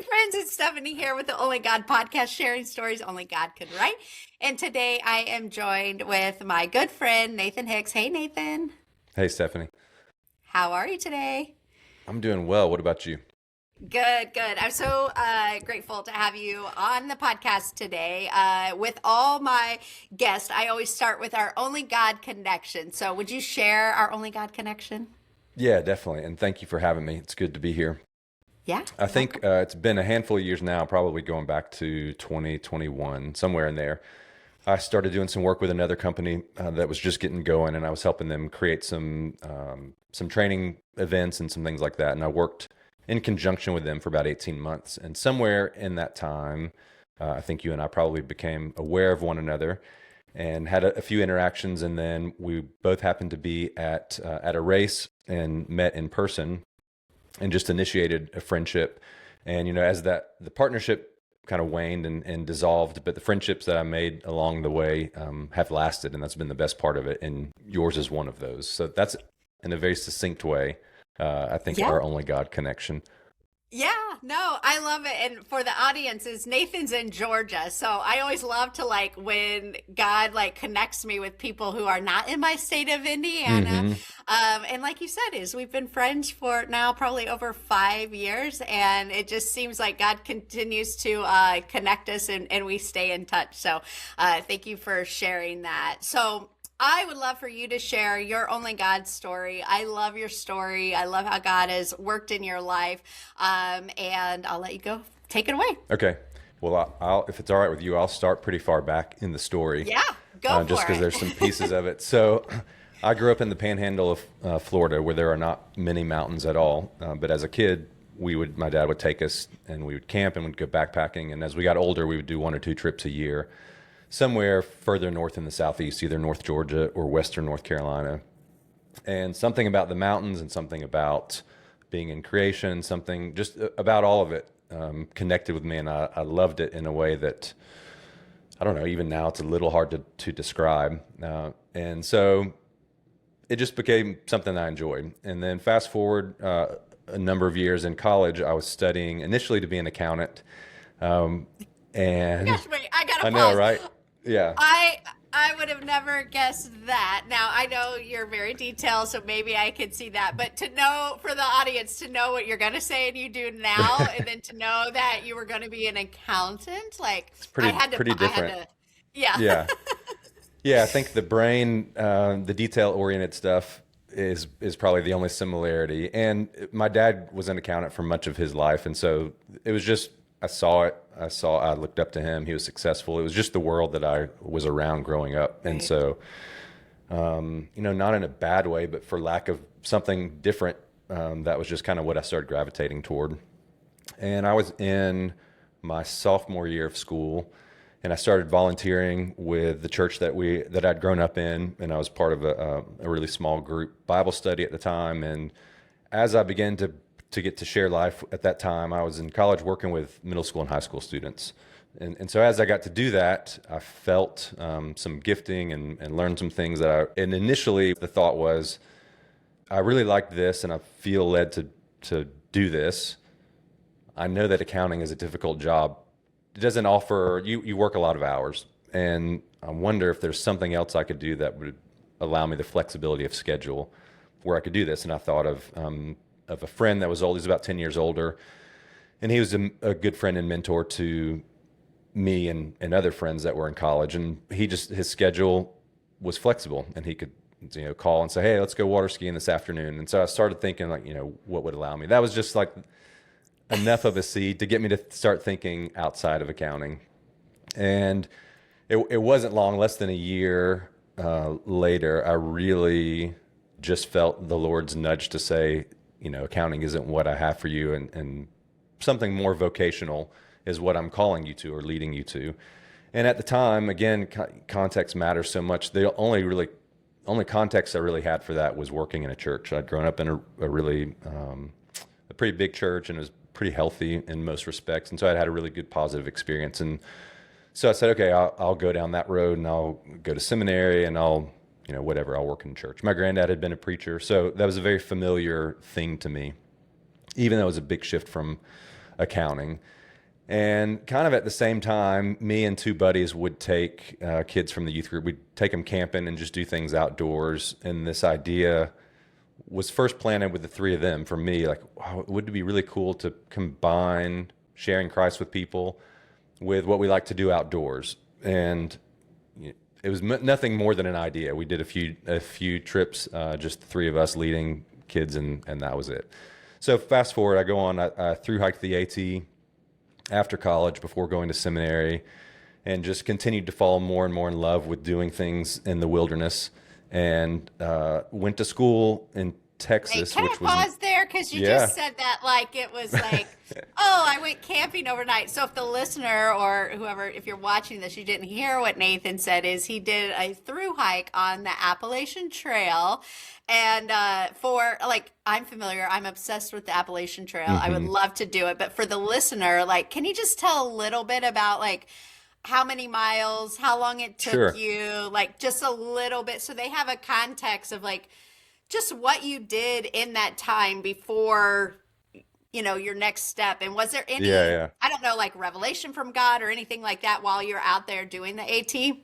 Hi, friends. It's Stephanie here with the Only God podcast, sharing stories only God could write. And today I am joined with my good friend, Nathan Hicks. Hey, Nathan. Hey, Stephanie. How are you today? I'm doing well. What about you? Good, good. I'm so grateful to have you on the podcast today. With all my guests, I always start with our Only God connection. So, would you share our Only God connection? Yeah, definitely. And thank you for having me. It's good to be here. Yeah, I you're think welcome. it's been a handful of years now, probably going back to 2021, somewhere in there. I started doing some work with another company that was just getting going, and I was helping them create some training events and some things like that. And I worked in conjunction with them for about 18 months. And somewhere in that time, I think you and I probably became aware of one another and had a few interactions. And then we both happened to be at a race and met in person and just initiated a friendship. And as the partnership kind of waned and dissolved, but the friendships that I made along the way have lasted, and that's been the best part of it. And yours is one of those. So that's in a very succinct way. I think Yeah. our only God connection. Yeah, no, I love it. And for the audiences, Nathan's in Georgia. So I always love to like when God like connects me with people who are not in my state of Indiana. Hmm. And like you said, is we've been friends for now probably over 5 years. And it just seems like God continues to connect us and we stay in touch. So thank you for sharing that. So I would love for you to share your only God story. I love your story. I love how God has worked in your life. And I'll let you go. Take it away. Okay. Well, if it's all right with you, I'll start pretty far back in the story, Yeah, go just for because there's some it. pieces of it. So, I grew up in the Panhandle of Florida, where there are not many mountains at all. But as a kid, my dad would take us, and we would camp and we'd go backpacking. And as we got older, we would do one or two trips a year, somewhere further north in the southeast, either North Georgia or Western North Carolina. And something about the mountains and something about being in creation, something just about all of it connected with me. And I loved it in a way that, I don't know, even now it's a little hard to describe. And so it just became something I enjoyed. And then fast forward a number of years in college, I was studying initially to be an accountant. Um, and Gosh, wait, I gotta I know, pause. right? Yeah. I I would have never guessed that. Now I know you're very detailed, so maybe I could see that. But to know for the audience to know what you're gonna say and you do now, and then to know that you were gonna be an accountant, like It's I pretty had to, pretty I had different. to, yeah. Yeah. Yeah, I think the brain, the detail-oriented stuff is probably the only similarity. And my dad was an accountant for much of his life, and so it was just I saw it. I looked up to him. He was successful. It was just the world that I was around growing up, and Right. so not in a bad way, but for lack of something different, that was just kind of what I started gravitating toward. And I was in my sophomore year of school, and I started volunteering with the church that I'd grown up in, and I was part of a really small group Bible study at the time. And as I began to get to share life at that time, I was in college working with middle school and high school students. And so as I got to do that, I felt some gifting and learned some things and initially the thought was, I really like this and I feel led to do this. I know that accounting is a difficult job. It doesn't offer you work a lot of hours, and I wonder if there's something else I could do that would allow me the flexibility of schedule where I could do this. And I thought of a friend that was old. He's about 10 years older, and he was a good friend and mentor to me and other friends that were in college. And his schedule was flexible, and he could call and say, hey, let's go water skiing this afternoon. And so I started thinking, like, what would allow me. That was just like enough of a seed to get me to start thinking outside of accounting. And it wasn't long, less than a year later, I really just felt the Lord's nudge to say, accounting isn't what I have for you, and something more vocational is what I'm calling you to or leading you to. And at the time, again, context matters so much. The only context I really had for that was working in a church. I'd grown up in a really a pretty big church, and it was pretty healthy in most respects. And so I'd had a really good positive experience. And so I said, okay, I'll go down that road, and I'll go to seminary, and whatever, I'll work in church. My granddad had been a preacher, so that was a very familiar thing to me, even though it was a big shift from accounting. And kind of at the same time, me and two buddies would take kids from the youth group. We'd take them camping and just do things outdoors. And this idea was first planted with the three of them for me. Like, wow, would it be really cool to combine sharing Christ with people with what we like to do outdoors? And it was nothing more than an idea. We did a few trips, just the three of us leading kids, and that was it. So fast forward, I go on, I through hiked the AT after college before going to seminary, and just continued to fall more and more in love with doing things in the wilderness, and went to school in Texas. Hey, can I pause there? Because you just said that like it was like, oh, I went camping overnight. So if the listener or whoever, if you're watching this, you didn't hear what Nathan said, is he did a through hike on the Appalachian Trail. And for like, I'm familiar, I'm obsessed with the Appalachian Trail. I would love to do it. But for the listener, like, can you just tell a little bit about like how many miles, how long it took you, like just a little bit, so they have a context of like just what you did in that time before, you know, your next step. And was there any, I don't know, like revelation from God or anything like that while you're out there doing the AT?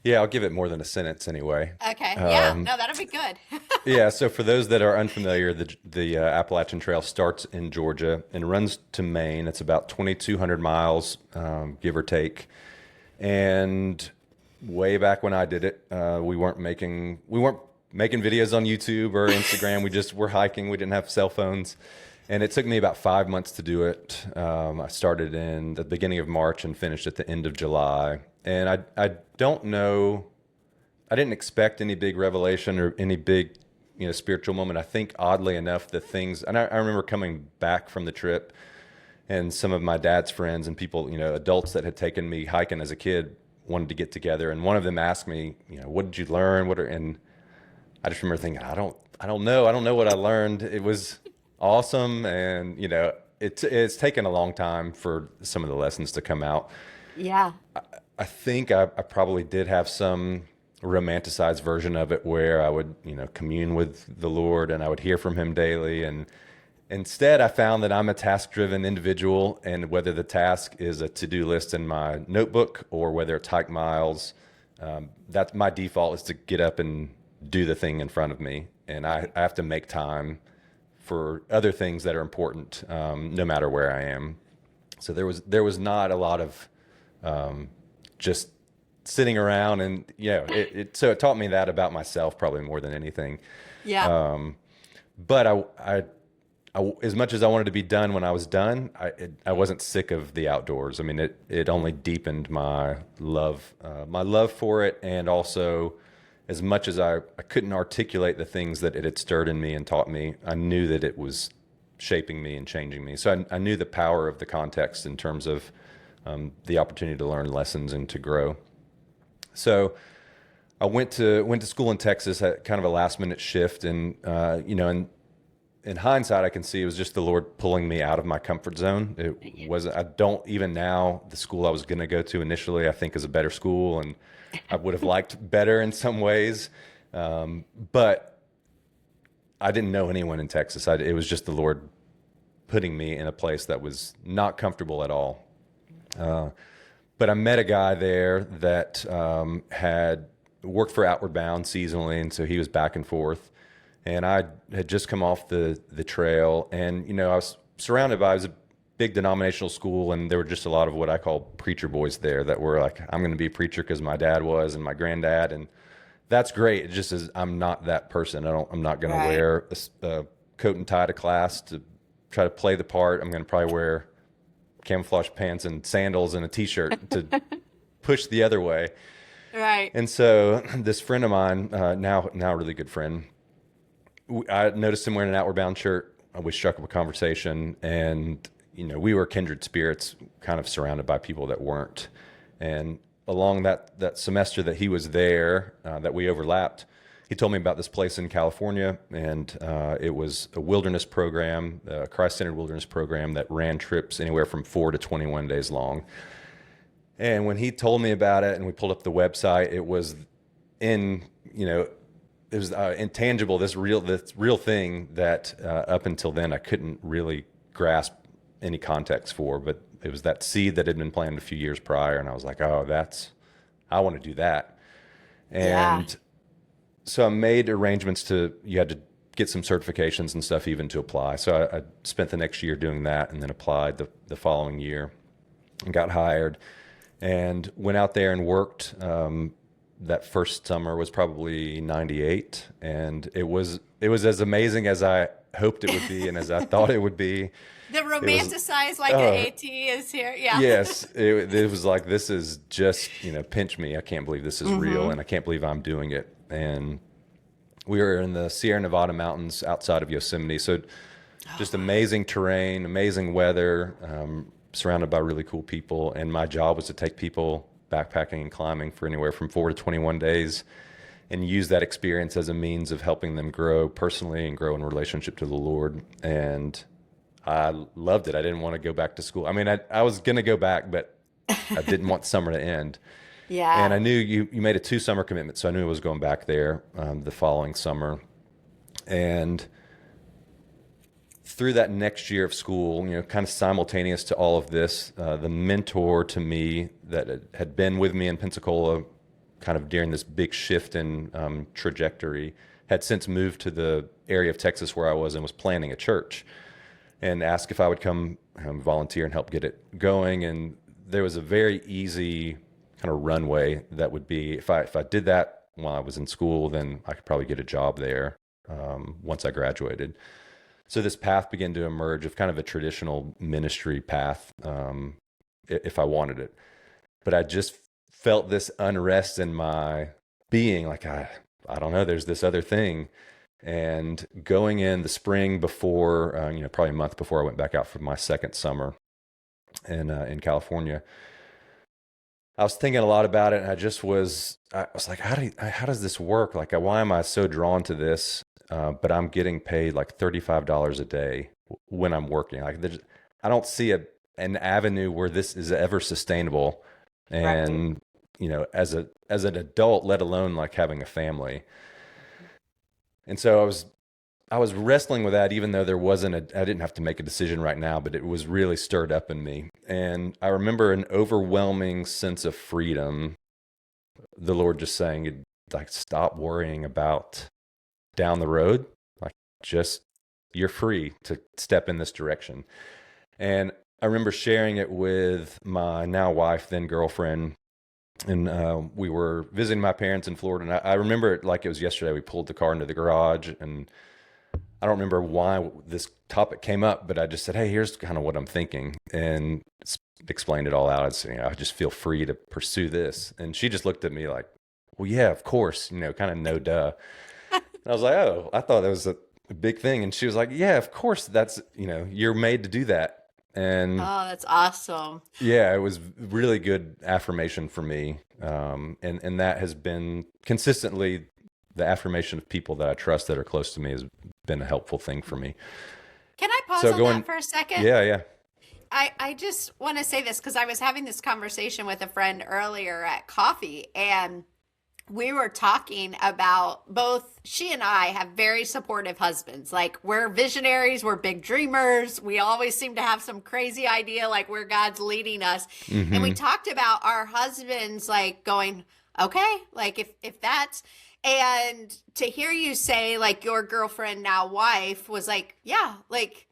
Yeah, I'll give it more than a sentence anyway. Okay. Yeah. No, that'll be good. Yeah. So for those that are unfamiliar, the Appalachian Trail starts in Georgia and runs to Maine. It's about 2,200 miles, give or take. And way back when I did it, we weren't making videos on YouTube or Instagram. We just were hiking. We didn't have cell phones. And it took me about 5 months to do it. I started in the beginning of March and finished at the end of July. And I don't know, I didn't expect any big revelation or any big, spiritual moment. I think oddly enough, the things, and I remember coming back from the trip, and some of my dad's friends and people, adults that had taken me hiking as a kid wanted to get together. And one of them asked me, what did you learn? And I just remember thinking, I don't know what I learned. It was awesome. And, it's taken a long time for some of the lessons to come out. Yeah. I think I probably did have some romanticized version of it where I would, commune with the Lord and I would hear from him daily. And instead I found that I'm a task-driven individual, and whether the task is a to-do list in my notebook or whether it's hike miles, that's my default is to get up and do the thing in front of me. And I have to make time for other things that are important, no matter where I am. So there was not a lot of just sitting around, and so it taught me that about myself probably more than anything. Yeah. But I as much as I wanted to be done when I was done, I wasn't sick of the outdoors. I mean, it only deepened my love for it, and also as much as I couldn't articulate the things that it had stirred in me and taught me, I knew that it was shaping me and changing me. So I knew the power of the context in terms of the opportunity to learn lessons and to grow. So I went to school in Texas at kind of a last minute shift, and in hindsight, I can see it was just the Lord pulling me out of my comfort zone. It wasn't. I don't even now. The school I was going to go to initially, I think, is a better school, and I would have liked better in some ways, but I didn't know anyone in Texas. It was just the Lord putting me in a place that was not comfortable at all. But I met a guy there that had worked for Outward Bound seasonally, and so he was back and forth. And I had just come off the trail, and I was surrounded by, it was a big denominational school, and there were just a lot of what I call preacher boys there that were like, I'm going to be a preacher because my dad was and my granddad, and that's great. It just is, I'm not that person. I'm not going to wear a coat and tie to class to try to play the part. I'm going to probably wear camouflage pants and sandals and a t-shirt to push the other way. Right. And so this friend of mine, now a really good friend, I noticed him wearing an Outward Bound shirt. We struck up a conversation, and we were kindred spirits, kind of surrounded by people that weren't. And along that semester that he was there, that we overlapped, he told me about this place in California, and it was a wilderness program, a Christ-centered wilderness program that ran trips anywhere from 4 to 21 days long. And when he told me about it, and we pulled up the website, it was it was intangible, this real thing that up until then I couldn't really grasp any context for, but it was that seed that had been planted a few years prior. And I was like, oh, I want to do that. Yeah. And so I made arrangements you had to get some certifications and stuff even to apply. So I spent the next year doing that and then applied the following year and got hired and went out there and worked. That first summer was probably 98. And it was as amazing as I hoped it would be and as I thought it would be. The romanticized like an AT is here. Yeah. Yes, it was like, this is just, pinch me. I can't believe this is real, and I can't believe I'm doing it. And we were in the Sierra Nevada mountains outside of Yosemite. So just amazing terrain, amazing weather, surrounded by really cool people. And my job was to take people backpacking and climbing for anywhere from 4 to 21 days and use that experience as a means of helping them grow personally and grow in relationship to the Lord. And I loved it. I didn't want to go back to school. I mean, I was going to go back, but I didn't want summer to end. Yeah. And I knew you made a 2-summer commitment, so I knew I was going back there the following summer. And through that next year of school, kind of simultaneous to all of this, the mentor to me that had been with me in Pensacola kind of during this big shift in trajectory had since moved to the area of Texas where I was and was planning a church, and asked if I would come volunteer and help get it going. And there was a very easy kind of runway that would be, if I did that while I was in school, then I could probably get a job there once I graduated. So this path began to emerge of kind of a traditional ministry path if I wanted it. But I just felt this unrest in my being, like, I don't know, there's this other thing. And going in the spring before, probably a month before I went back out for my second summer in California, I was thinking a lot about it, and I was like, how does this work? Like, why am I so drawn to this? But I'm getting paid like $35 a day when I'm working. Like, I don't see an avenue where this is ever sustainable. And, as an adult, let alone like having a family. And so I was wrestling with that, even though I didn't have to make a decision right now, but it was really stirred up in me. And I remember an overwhelming sense of freedom, the Lord just saying, like, stop worrying about down the road. Like, just, you're free to step in this direction. And I remember sharing it with my now wife, then girlfriend, and we were visiting my parents in Florida. And I remember it like it was yesterday. We pulled the car into the garage, and I don't remember why this topic came up, but I just said, hey, here's kind of what I'm thinking, and explained it all out. I just feel free to pursue this. And she just looked at me like, well, yeah, of course, kind of no duh. And I was like, oh, I thought that was a big thing. And she was like, yeah, of course, that's, you're made to do that. And oh, that's awesome. Yeah, it was really good affirmation for me. And that has been consistently the affirmation of people that I trust that are close to me has been a helpful thing for me. Can I pause on that for a second? Yeah. I just want to say this because I was having this conversation with a friend earlier at coffee, and we were talking about both she and I have very supportive husbands. Like, we're visionaries, we're big dreamers. We always seem to have some crazy idea, like where God's leading us. Mm-hmm. And we talked about our husbands, like, going, okay, like if that's, and to hear you say, like, your girlfriend, now wife, was like, yeah, like,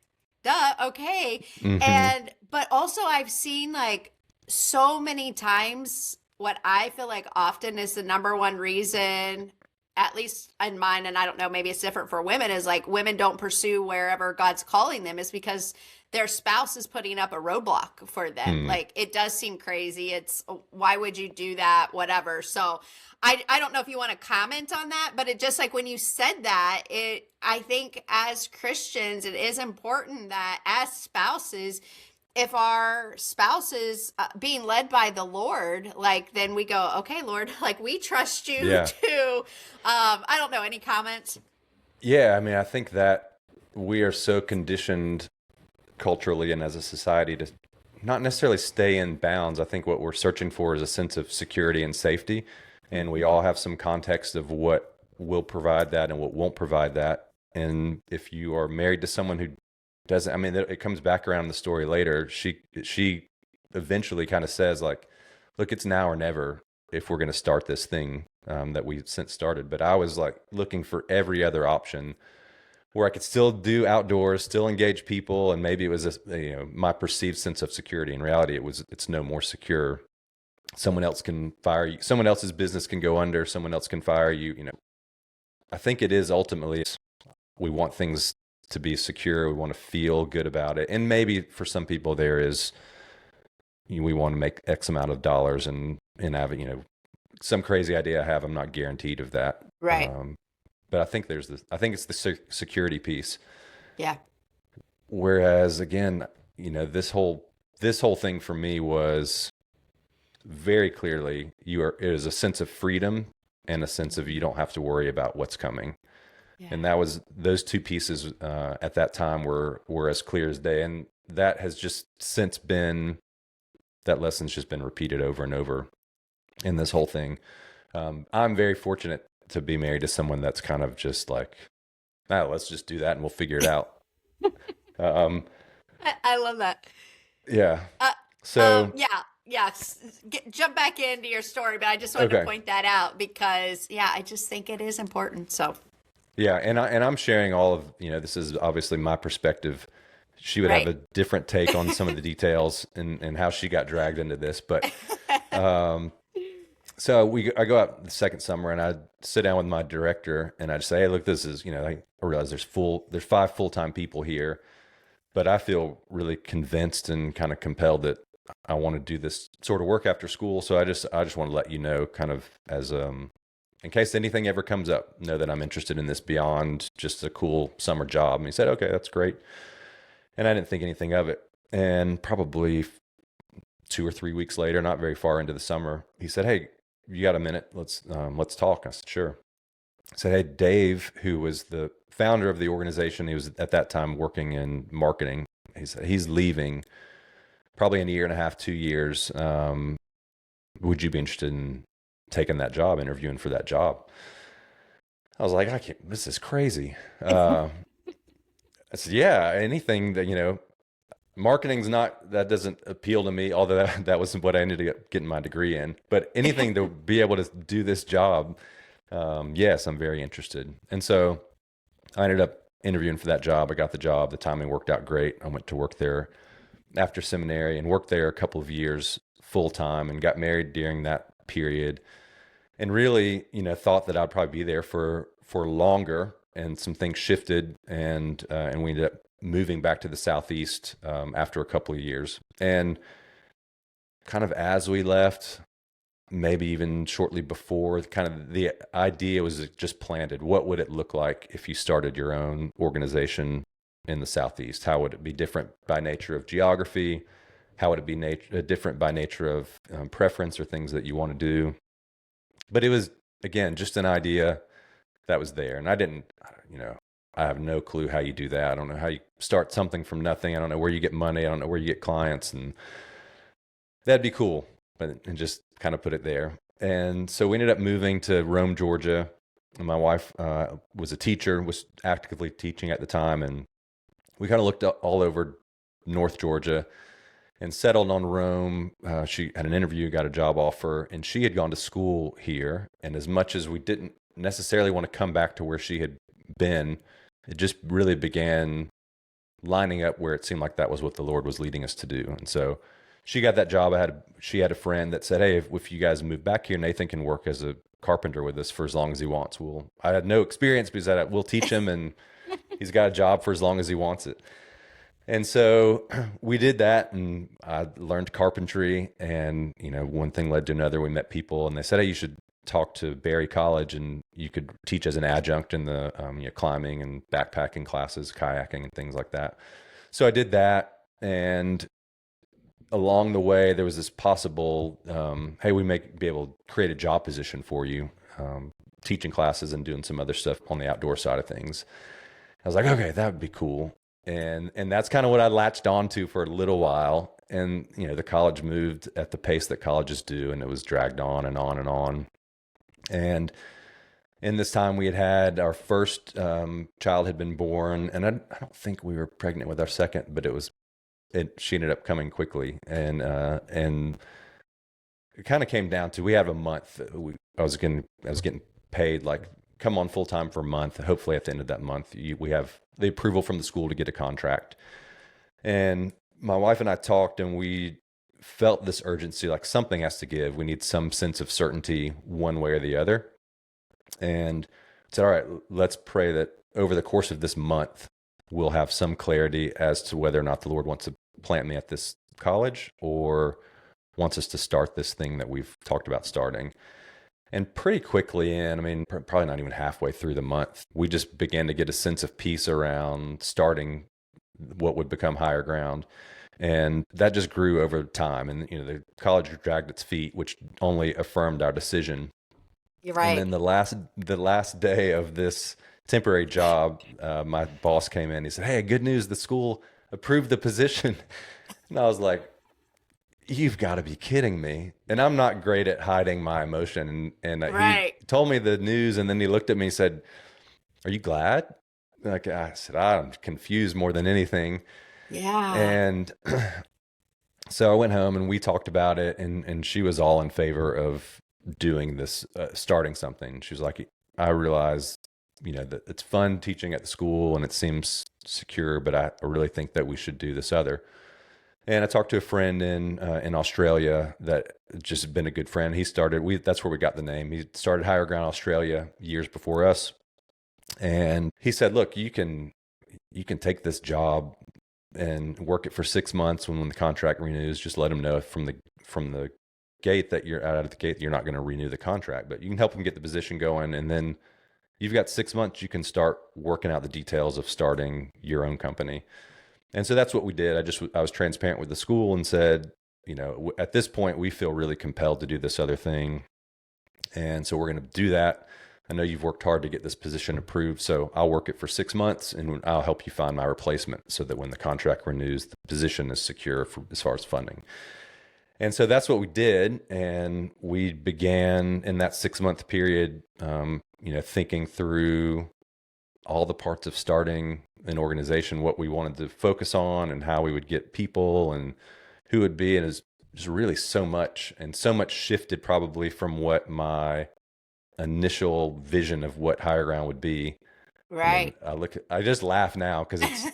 duh, okay. Mm-hmm. But also I've seen, like, so many times what I feel like often is the number one reason, at least in mine, and I don't know, maybe it's different for women, is like women don't pursue wherever God's calling them is because their spouse is putting up a roadblock for them. Like, it does seem crazy. It's, why would you do that? Whatever. So I don't know if you want to comment on that, but it just, like, when you said that, I think as Christians, it is important that as spouses, if our spouse is being led by the Lord, like, then we go, okay, Lord, like, we trust you too. I don't know, any comments? Yeah, I mean, I think that we are so conditioned culturally and as a society to not necessarily stay in bounds. I think what we're searching for is a sense of security and safety. And we all have some context of what will provide that and what won't provide that. And if you are married to someone who doesn't, I mean, it comes back around in the story later. She eventually kind of says like, look, it's now or never if we're going to start this thing that we since started. But I was like looking for every other option where I could still do outdoors, still engage people, and maybe it was my perceived sense of security. In reality, it's no more secure. Someone else can fire you. Someone else's business can go under. Someone else can fire you. I think it is ultimately we want things to be secure. We want to feel good about it, and maybe for some people there is we want to make X amount of dollars and have some crazy idea I have. I'm not guaranteed of that. Right. But I think I think it's the security piece. Yeah. Whereas again, this whole thing for me was very clearly it is a sense of freedom and a sense of you don't have to worry about what's coming. Yeah. And those two pieces at that time were as clear as day. And that has just since been, that lesson's just been repeated over and over in this whole thing. I'm very fortunate to be married to someone that's kind of just like, let's just do that and we'll figure it out. I love that. Yeah. Jump back into your story, but I just wanted to point that out because, I just think it is important. So. Yeah, and I'm sharing all of, this is obviously my perspective. She would have a different take on some of the details and how she got dragged into this, but so I go out the second summer and I sit down with my director and I just say, hey, look, this is, I realize there's 5 full-time people here, but I feel really convinced and kind of compelled that I want to do this sort of work after school. So I just want to let you know, kind of as in case anything ever comes up, know that I'm interested in this beyond just a cool summer job. And he said, okay, that's great. And I didn't think anything of it. And probably 2 or 3 weeks later, not very far into the summer, he said, hey, you got a minute? Let's talk. I said, sure. I said, hey, Dave, who was the founder of the organization, he was at that time working in marketing. He said, he's leaving probably in a year and a half, 2 years. Would you be interested in taking that job, interviewing for that job? I was like, this is crazy. I said, yeah, anything that, marketing's that doesn't appeal to me, although that was what I ended up getting my degree in. But anything to be able to do this job, yes, I'm very interested. And so I ended up interviewing for that job. I got the job. The timing worked out great. I went to work there after seminary and worked there a couple of years full time and got married during that period. And really, thought that I'd probably be there for longer. And some things shifted, and we ended up moving back to the Southeast after a couple of years. And kind of as we left, maybe even shortly before, kind of the idea was just planted. What would it look like if you started your own organization in the Southeast? How would it be different by nature of geography? How would it be different by nature of preference or things that you want to do? But it was, again, just an idea that was there. And I didn't, I have no clue how you do that. I don't know how you start something from nothing. I don't know where you get money. I don't know where you get clients. And that'd be cool. And just kind of put it there. And so we ended up moving to Rome, Georgia. And my wife was a teacher, was actively teaching at the time. And we kind of looked all over North Georgia and settled on Rome. She had an interview, got a job offer, and she had gone to school here. And as much as we didn't necessarily want to come back to where she had been, it just really began lining up where it seemed like that was what the Lord was leading us to do. And so she got that job. She had a friend that said, hey, if you guys move back here, Nathan can work as a carpenter with us for as long as he wants. I had no experience, but he said, we'll teach him, and he's got a job for as long as he wants it. And so we did that, and I learned carpentry, and one thing led to another. We met people, and they said, hey, you should talk to Berry College, and you could teach as an adjunct in the climbing and backpacking classes, kayaking and things like that. So I did that, and along the way there was this possible, hey, we may be able to create a job position for you, teaching classes and doing some other stuff on the outdoor side of things. I was like, okay, that would be cool. And that's kind of what I latched onto for a little while. And, the college moved at the pace that colleges do, and it was dragged on and on and on. And in this time we had our first child had been born, and I don't think we were pregnant with our second, but she ended up coming quickly, and it kind of came down to, we have a month. I was getting paid, like, come on full time for a month. Hopefully at the end of that month, we have the approval from the school to get a contract. And my wife and I talked, and we felt this urgency, like something has to give. We need some sense of certainty one way or the other. And said, all right, let's pray that over the course of this month, we'll have some clarity as to whether or not the Lord wants to plant me at this college or wants us to start this thing that we've talked about starting. And pretty quickly probably not even halfway through the month, we just began to get a sense of peace around starting what would become Higher Ground. And that just grew over time. And, the college dragged its feet, which only affirmed our decision. You're right. And then the last day of this temporary job, my boss came in. He said, "Hey, good news, the school approved the position." And I was like, "You've got to be kidding me." And I'm not great at hiding my emotion. And Right. he told me the news, and then he looked at me and said, "Are you glad?" Like, I said, "I'm confused more than anything." Yeah. And so I went home and we talked about it, and she was all in favor of doing this, starting something. She was like, "I realize, that it's fun teaching at the school and it seems secure, but I really think that we should do this other." And I talked to a friend in Australia that just been a good friend. That's where we got the name. He started Higher Ground Australia years before us. And he said, "Look, you can take this job and work it for 6 months. When the contract renews, just let them know from the gate that you're out of the gate, you're not going to renew the contract, but you can help them get the position going. And then you've got 6 months, you can start working out the details of starting your own company." And so that's what we did. I was transparent with the school and said, at this point, we feel really compelled to do this other thing. And so we're going to do that. I know you've worked hard to get this position approved, so I'll work it for 6 months and I'll help you find my replacement so that when the contract renews, the position is secure as far as funding. And so that's what we did. And we began in that 6-month period, thinking through all the parts of starting an organization, what we wanted to focus on and how we would get people and who would be. And it was just really so much shifted probably from what my initial vision of what Higher Ground would be. Right. I just laugh now because it's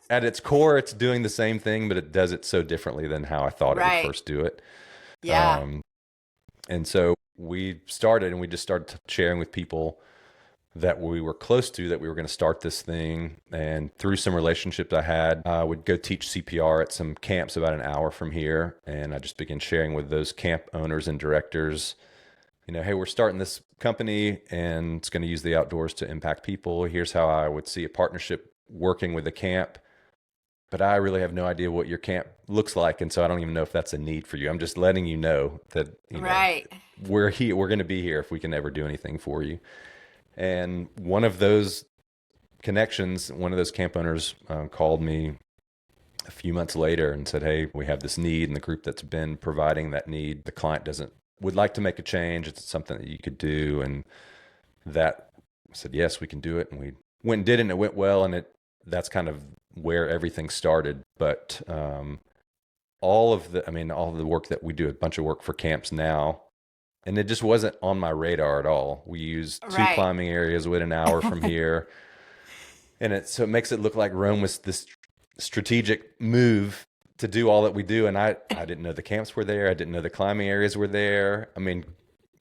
at its core, it's doing the same thing, but it does it so differently than how I thought it would first do it. Yeah. And so we started, and we just started sharing with people that we were close to, that we were going to start this thing. And through some relationships I had, I would go teach CPR at some camps about an hour from here. And I just began sharing with those camp owners and directors, "Hey, we're starting this company and it's going to use the outdoors to impact people. Here's how I would see a partnership working with a camp. But I really have no idea what your camp looks like. And so I don't even know if that's a need for you. I'm just letting you know that, Right. we're here. We're going to be here if we can ever do anything for you." And one of those connections, one of those camp owners called me a few months later and said, "Hey, we have this need," and the group that's been providing that need, the client would like to make a change. It's something that you could do. And that I said, "Yes, we can do it." And we went and did it, and it went well. And that's kind of where everything started. But all of the work that we do, a bunch of work for camps now, and it just wasn't on my radar at all. We used 2 climbing areas within an hour from here. And so it makes it look like Rome was this strategic move to do all that we do. And I didn't know the camps were there. I didn't know the climbing areas were there.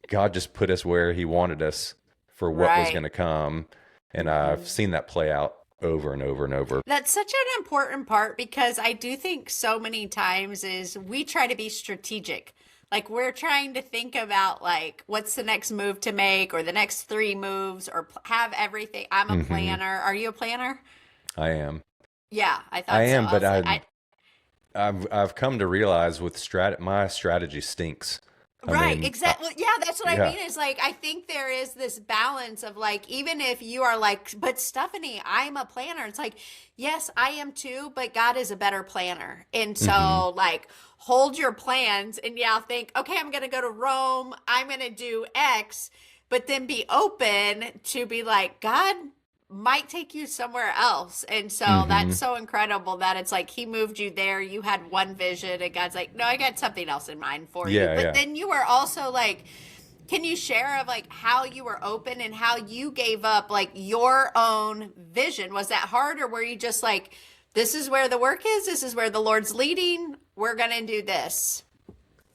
God just put us where he wanted us for what was going to come. And I've seen that play out over and over and over. That's such an important part, because I do think so many times is we try to be strategic. Like, we're trying to think about, like, what's the next move to make, or the next 3 moves, or have everything. I'm a planner. Are you a planner? I am. Yeah, I thought I am, so. but I've come to realize with my strategy stinks. Right, exactly. Yeah, that's what I mean. Is like, I think there is this balance of, like, even if you are like, "But Stephanie, I'm a planner." It's like, yes, I am too, but God is a better planner. And so like, hold your plans and think, "Okay, I'm going to go to Rome. I'm going to do X." but then be open to be like, God might take you somewhere else. And so that's Hmm. so incredible that it's like he moved you there. You had one vision, and God's like, no, I got something else in mind for you. Yeah, But yeah. then you were also like, can you share of like how you were open and how you gave up like your own vision? Was that hard, or were you just like, this is where the work is, this is where the Lord's leading, we're gonna do this?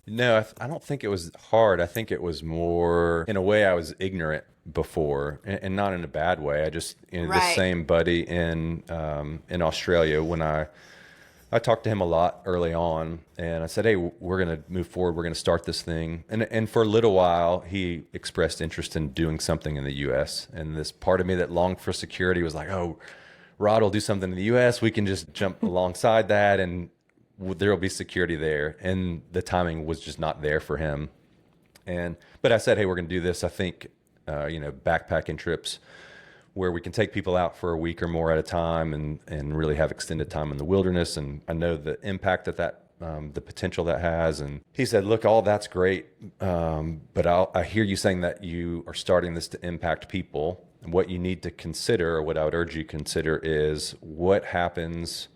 No, I don't think it was hard. I think it was more, in a way, I was ignorant before, and not in a bad way. I just, this Right. same buddy in Australia, when I talked to him a lot early on, and I said, "Hey, we're going to move forward. We're going to start this thing." And for a little while, he expressed interest in doing something in the U.S. And this part of me that longed for security was like, "Oh, Rod will do something in the U.S. We can just jump alongside that, and there will be security there." And the timing was just not there for him. But I said, "Hey, we're going to do this. I think, backpacking trips where we can take people out for a week or more at a time, and really have extended time in the wilderness." And I know the impact the potential that has. And he said, "Look, all that's great, but I hear you saying that you are starting this to impact people. And what you need to consider, or what I would urge you to consider, is what happens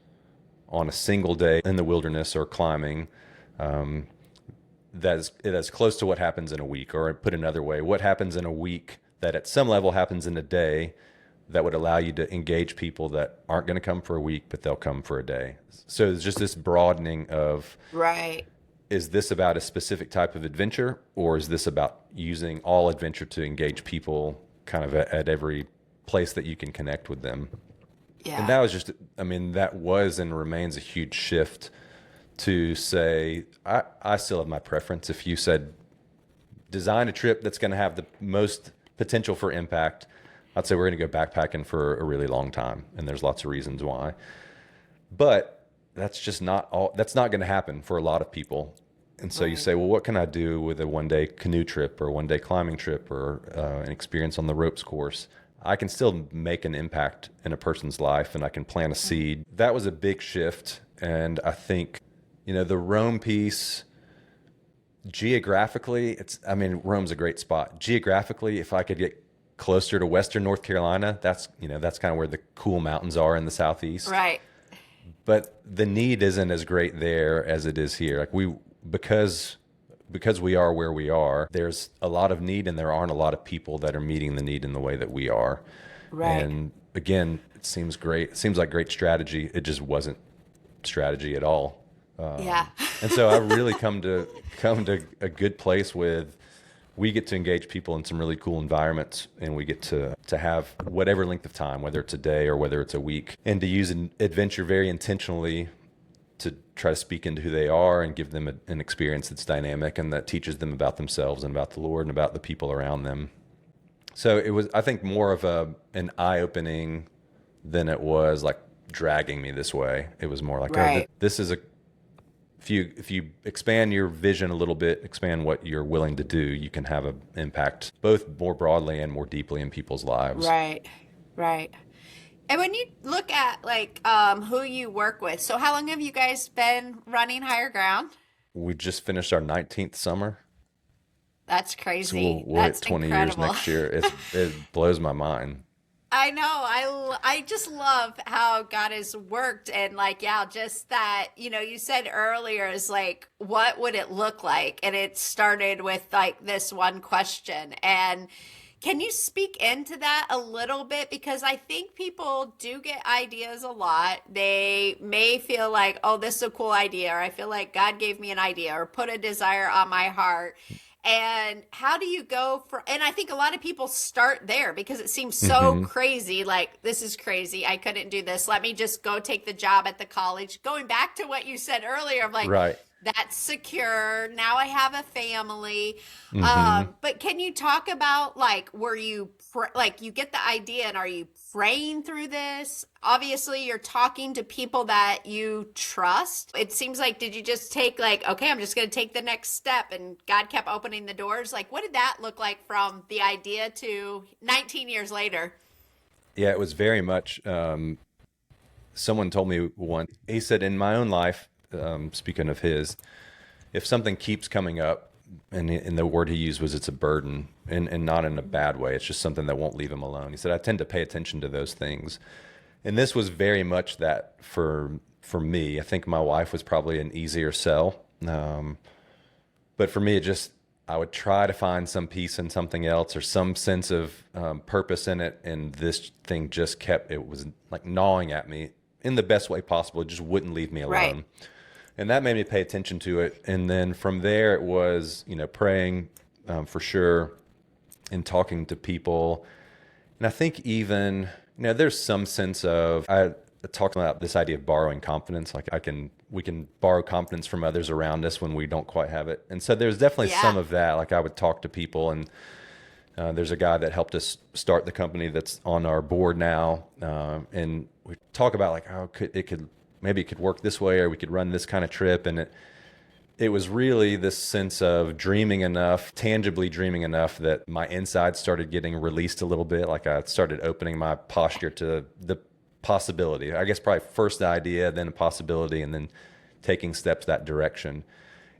on a single day in the wilderness or climbing, that's close to what happens in a week. Or put another way, what happens in a week that at some level happens in a day, that would allow you to engage people that aren't going to come for a week, but they'll come for a day." So it's just this broadening of, Right. is this about a specific type of adventure, or is this about using all adventure to engage people kind of at every place that you can connect with them? And Yeah. that was just, I mean, that was and remains a huge shift to say, I still have my preference. If you said, design a trip that's going to have the most potential for impact, I'd say we're going to go backpacking for a really long time. And there's lots of reasons why. But that's just not all, that's not going to happen for a lot of people. And so you Right. say, well, what can I do with a 1 day canoe trip, or a 1 day climbing trip, or an experience on the ropes course? I can still make an impact in a person's life, and I can plant a seed. That was a big shift. And I think, the Rome piece, geographically, Rome's a great spot. Geographically, if I could get closer to Western North Carolina, that's kind of where the cool mountains are in the Southeast. Right. But the need isn't as great there as it is here. Like because we are where we are, there's a lot of need, and there aren't a lot of people that are meeting the need in the way that we are. Right. And again, it seems great. It seems like great strategy. It just wasn't strategy at all. Yeah. And so I really come to a good place with, we get to engage people in some really cool environments, and we get to have whatever length of time, whether it's a day or whether it's a week, and to use an adventure very intentionally to try to speak into who they are and give them an experience that's dynamic and that teaches them about themselves and about the Lord and about the people around them. So it was, I think, more of an eye-opening than it was like dragging me this way. It was more like, oh, Right. this is if you expand your vision a little bit, expand what you're willing to do, you can have an impact both more broadly and more deeply in people's lives. Right. Right. And when you look at like who you work with, so how long have you guys been running Higher Ground? We just finished our 19th summer. That's So crazy. we'll hit That's 20 years incredible. next year. It blows my mind. I know. I just love how God has worked, and like, yeah, just that, you said earlier is like, what would it look like? And it started with like this one question. And can you speak into that a little bit? Because I think people do get ideas a lot. They may feel like, oh, this is a cool idea, or I feel like God gave me an idea or put a desire on my heart. And how do you go for, and I think a lot of people start there because it seems so Hmm. crazy. Like, this is crazy. I couldn't do this. Let me just go take the job at the college. Going back to what you said earlier of like, Right. that's secure. Now I have a family. Hmm. But can you talk about like, were you like you get the idea and are you praying through this? Obviously, you're talking to people that you trust. It seems like, did you just take like, okay, I'm just going to take the next step, and God kept opening the doors? Like, what did that look like from the idea to 19 years later? Yeah, it was very much. Someone told me once, he said, in my own life, speaking of his, if something keeps coming up, and the word he used was it's a burden, and not in a bad way. It's just something that won't leave him alone. He said, I tend to pay attention to those things. And this was very much that for me. I think my wife was probably an easier sell. But for me, I would try to find some peace in something else or some sense of purpose in it. And this thing just it was like gnawing at me in the best way possible. It just wouldn't leave me alone. Right. And that made me pay attention to it. And then from there, it was, praying for sure and talking to people. And I think even, there's some sense of, I talked about this idea of borrowing confidence. Like we can borrow confidence from others around us when we don't quite have it. And so there's definitely some of that. Like I would talk to people, and there's a guy that helped us start the company that's on our board now. And we talk about like how maybe it could work this way, or we could run this kind of trip. And it was really this sense of tangibly dreaming enough that my insides started getting released a little bit. Like I started opening my posture to the possibility. I guess probably first the idea, then a possibility, and then taking steps that direction.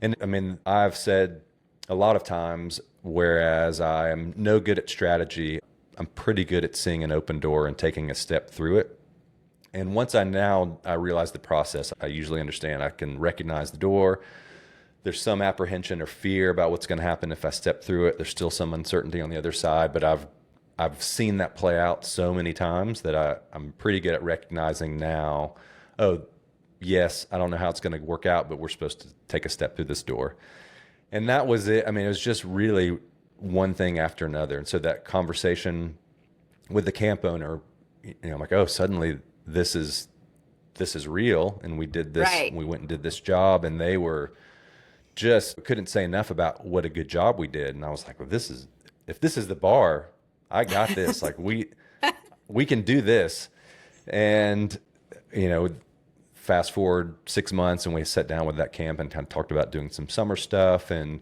And I mean, I've said a lot of times, whereas I am no good at strategy, I'm pretty good at seeing an open door and taking a step through it. And once I realize the process, I usually understand. I can recognize the door. There's some apprehension or fear about what's going to happen if I step through it. There's still some uncertainty on the other side, but I've seen that play out so many times that I'm pretty good at recognizing now, oh, yes, I don't know how it's going to work out, but we're supposed to take a step through this door. And that was it. I mean, it was just really one thing after another. And so that conversation with the camp owner, I'm like, oh, suddenly this is real. And we did this, Right. we went and did this job, and they were couldn't say enough about what a good job we did. And I was like, well, if this is the bar, I got this. Like we can do this. And, fast forward 6 months, and we sat down with that camp and kind of talked about doing some summer stuff, and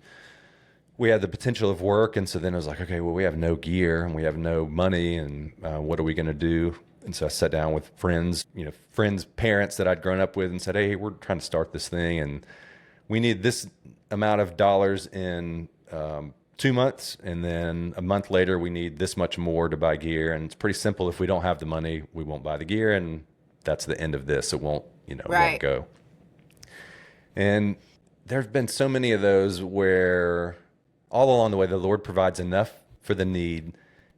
we had the potential of work. And so then I was like, okay, well, we have no gear and we have no money, and what are we going to do? And so I sat down with friends, parents that I'd grown up with, and said, hey, we're trying to start this thing, and we need this amount of dollars in 2 months, and then a month later we need this much more to buy gear. And it's pretty simple. If we don't have the money, we won't buy the gear, and that's the end of this. It won't, Right. won't go. And there've been so many of those where all along the way the Lord provides enough for the need.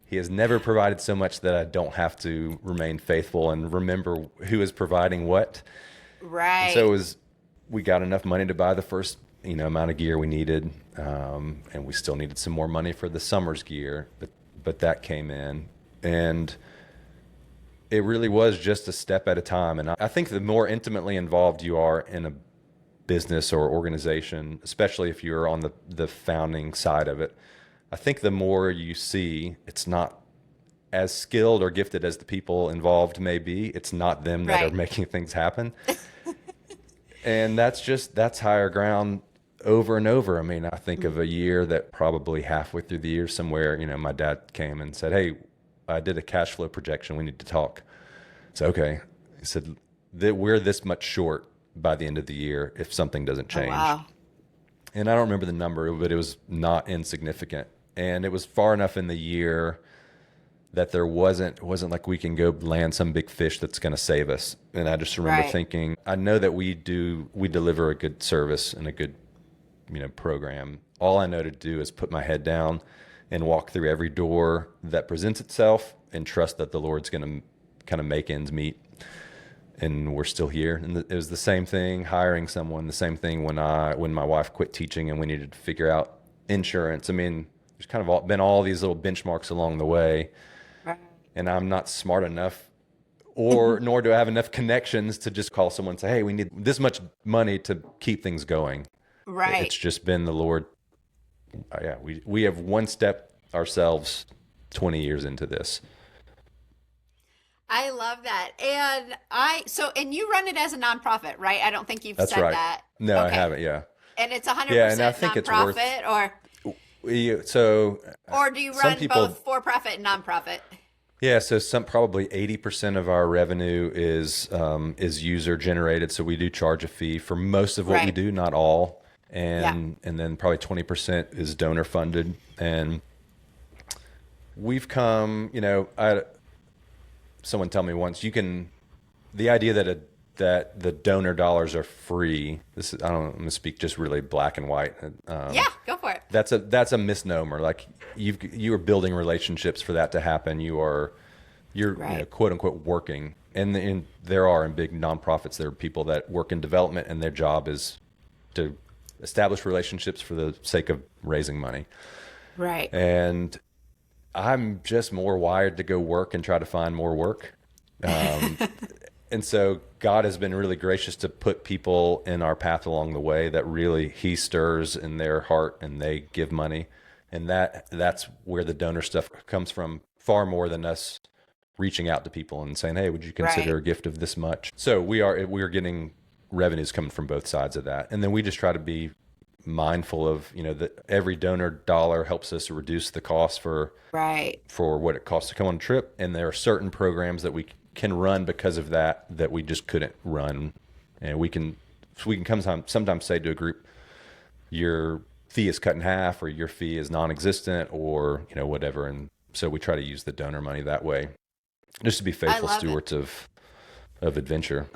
He has never provided so much that I don't have to remain faithful and remember who is providing what. Right. And so we got enough money to buy the first amount of gear we needed, and we still needed some more money for the summer's gear, but that came in, and it really was just a step at a time. And I think the more intimately involved you are in a business or organization, especially if you're on the founding side of it, I think the more you see it's not as skilled or gifted as the people involved may be. It's not them that Right. are making things happen. And that's higher ground over and over. I mean, I think of a year that probably halfway through the year somewhere, my dad came and said, hey, I did a cash flow projection. We need to talk. So, okay. He said that we're this much short by the end of the year if something doesn't change. Oh, wow. And I don't remember the number, but it was not insignificant. And it was far enough in the year that it wasn't like we can go land some big fish that's going to save us. And I just remember Right. thinking, I know that we deliver a good service and a good, program. All I know to do is put my head down and walk through every door that presents itself and trust that the Lord's going to kind of make ends meet. And we're still here. And it was the same thing hiring someone, the same thing when my wife quit teaching and we needed to figure out insurance. I mean, there's kind of been all these little benchmarks along the way. Right. And I'm not smart enough nor do I have enough connections to just call someone and say, hey, we need this much money to keep things going. Right. It's just been the Lord. Yeah, we have one step ourselves 20 years into this. I love that. And you run it as a nonprofit, right? I don't think you've That's said right. that. No, I Okay. haven't. Yeah. And it's 100% Yeah, and I think it's worth- nonprofit, So or do you some run people- both for profit and nonprofit? Yeah, so probably 80% of our revenue is user generated. So we do charge a fee for most of what we Right. do, not all. Yeah. and then probably 20% is donor funded. And we've come, I had someone tell me once, the idea that the donor dollars are free. I'm going to speak just really black and white. Yeah, go for it. That's a misnomer. Like you are building relationships for that to happen. You're Right. quote unquote working. And there are in big nonprofits, there are people that work in development and their job is to establish relationships for the sake of raising money. Right. And I'm just more wired to go work and try to find more work. And so God has been really gracious to put people in our path along the way that really he stirs in their heart and they give money. And that's where the donor stuff comes from, far more than us reaching out to people and saying, hey, would you consider Right. a gift of this much? So we are getting revenues coming from both sides of that. And then we just try to be mindful of, that every donor dollar helps us reduce the cost for Right. what it costs to come on a trip. And there are certain programs that we can run because of that we just couldn't run. And we can sometimes say to a group, your fee is cut in half or your fee is non-existent or, whatever. And so we try to use the donor money that way just to be I faithful love it. stewards of adventure.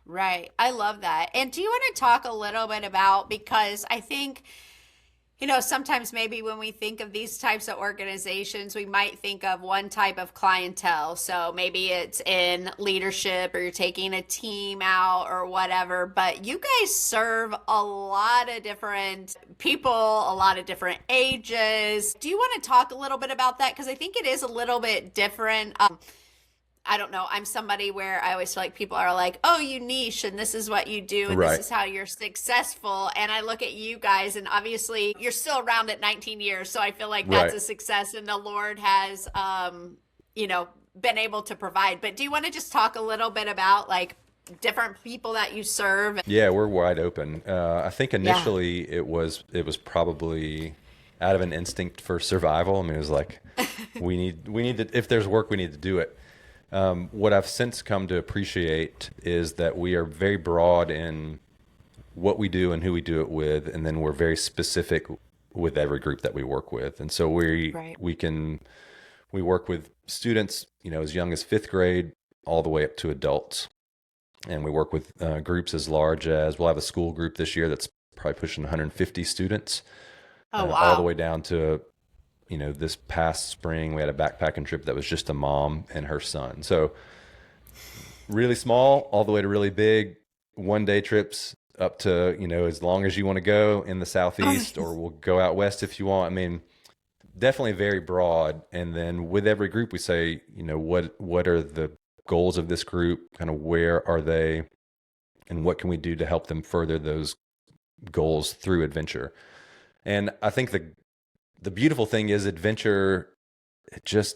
Right. I love that. And do you want to talk a little bit about, because I think, sometimes maybe when we think of these types of organizations, we might think of one type of clientele. So maybe it's in leadership or you're taking a team out or whatever, but you guys serve a lot of different people, a lot of different ages. Do you want to talk a little bit about that? Because I think it is a little bit different. I don't know. I'm somebody where I always feel like people are like, oh, you niche and this is what you do and this Right. is how you're successful. And I look at you guys and obviously you're still around at 19 years. So I feel like that's Right. a success and the Lord has, been able to provide. But do you want to just talk a little bit about like different people that you serve? Yeah, we're wide open. I think Yeah. initially it was probably out of an instinct for survival. I mean, it was like we need to, if there's work, we need to do it. What I've since come to appreciate is that we are very broad in what we do and who we do it with, and then we're very specific with every group that we work with. And so Right. we work with students, as young as fifth grade all the way up to adults. And we work with groups as large as, we'll have a school group this year that's probably pushing 150 students, Oh, all the wow. way down to, this past spring we had a backpacking trip that was just a mom and her son. So really small all the way to really big, 1 day trips up to, as long as you want to go in the southeast, or we'll go out west if you want. I mean, definitely very broad. And then with every group we say, what are the goals of this group, kind of where are they, and what can we do to help them further those goals through adventure. And I think the beautiful thing is adventure, it's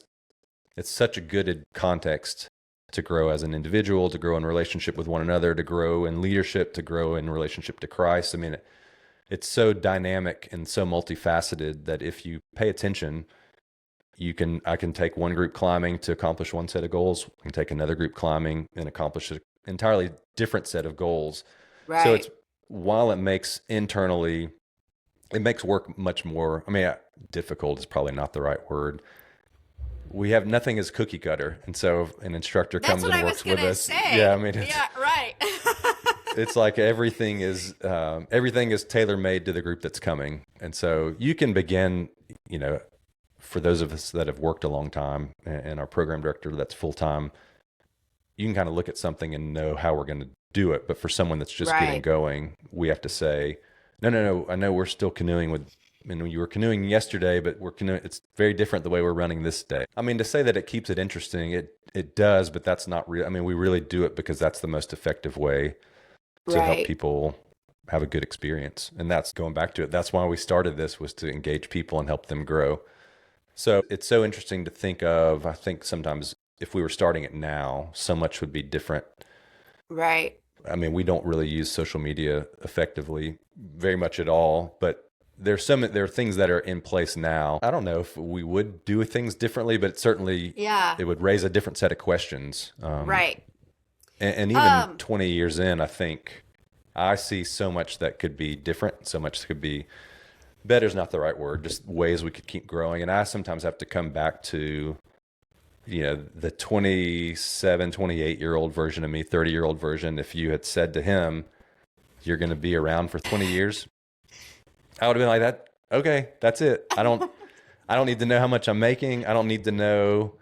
such a good context to grow as an individual, to grow in relationship with one another, to grow in leadership, to grow in relationship to Christ. I mean, it's so dynamic and so multifaceted that if you pay attention, I can take one group climbing to accomplish one set of goals. I can take another group climbing and accomplish an entirely different set of goals. So Right. while it makes work much more, difficult is probably not the right word. We have nothing as cookie cutter. And so if an instructor That's comes what and I was works with gonna us, yeah, say. Yeah, right. it's like everything is tailor made to the group that's coming. And so you can begin, for those of us that have worked a long time and our program director that's full time, you can kind of look at something and know how we're going to do it. But for someone that's just getting Right. going, we have to say, no. I know we're still canoeing you were canoeing yesterday, but it's very different the way we're running this day. I mean, to say that it keeps it interesting, it does, but that's not real. I mean, we really do it because that's the most effective way to help Right. people have a good experience. And that's going back to it. That's why we started this, was to engage people and help them grow. So it's so interesting to think of. I think sometimes if we were starting it now, so much would be different. Right. I mean, we don't really use social media effectively very much at all, but there are things that are in place now. I don't know if we would do things differently, but certainly Yeah. it would raise a different set of questions. Right. And even Um, 20 years in, I think I see so much that could be different, so much that could be better is not the right word, just ways we could keep growing. And I sometimes have to come back to, the 27, 28-year-old version of me, 30-year-old version. If you had said to him, you're going to be around for 20 years, I would have been like that. Okay, that's it. I don't need to know how much I'm making. I don't need to know.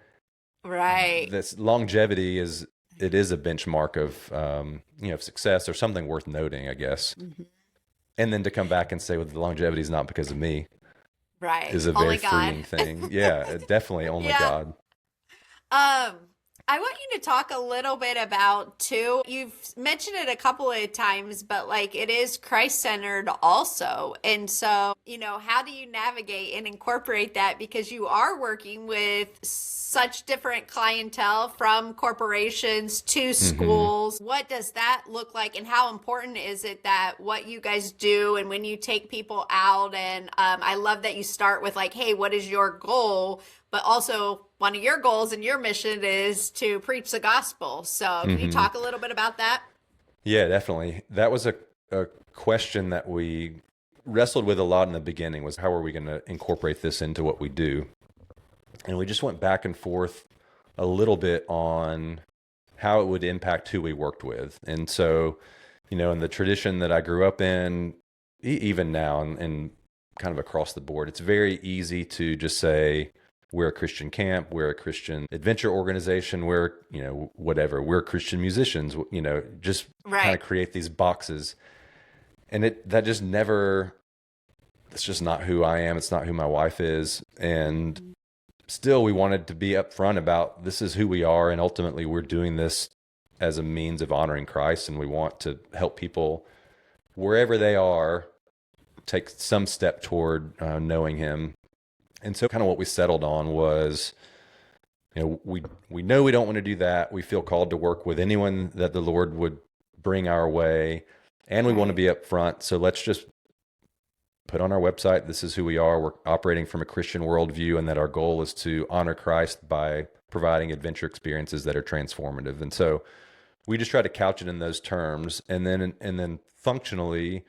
Right. This longevity is a benchmark of success, or something worth noting, I guess. Mm-hmm. And then to come back and say, well, the longevity is not because of me, Right. is a Only very God. freeing thing. Yeah, definitely only Yeah. God. I want you to talk a little bit about too. You've mentioned it a couple of times, but like it is Christ-centered also. And so, how do you navigate and incorporate that? Because you are working with such different clientele, from corporations to schools. What does that look like? And how important is it that what you guys do, and when you take people out? And I love that you start with like, hey, what is your goal? But also, one of your goals and your mission is to preach the gospel. So can you talk a little bit about that? Yeah, definitely. That was a question that we wrestled with a lot in the beginning, was how are we going to incorporate this into what we do? And we just went back and forth a little bit on how it would impact who we worked with. And so, in the tradition that I grew up in, even now and kind of across the board, it's very easy to just say, we're a Christian camp, we're a Christian adventure organization, we're, whatever, we're Christian musicians, just kind of create these boxes. And that just never, it's just not who I am. It's not who my wife is. And still, we wanted to be upfront about, this is who we are. And ultimately, we're doing this as a means of honoring Christ. And we want to help people wherever they are take some step toward knowing him. And so kind of what we settled on was, we know we don't want to do that. We feel called to work with anyone that the Lord would bring our way, and we want to be upfront. So let's just put on our website, this is who we are. We're operating from a Christian worldview, and that our goal is to honor Christ by providing adventure experiences that are transformative. And so we just try to couch it in those terms, and then functionally,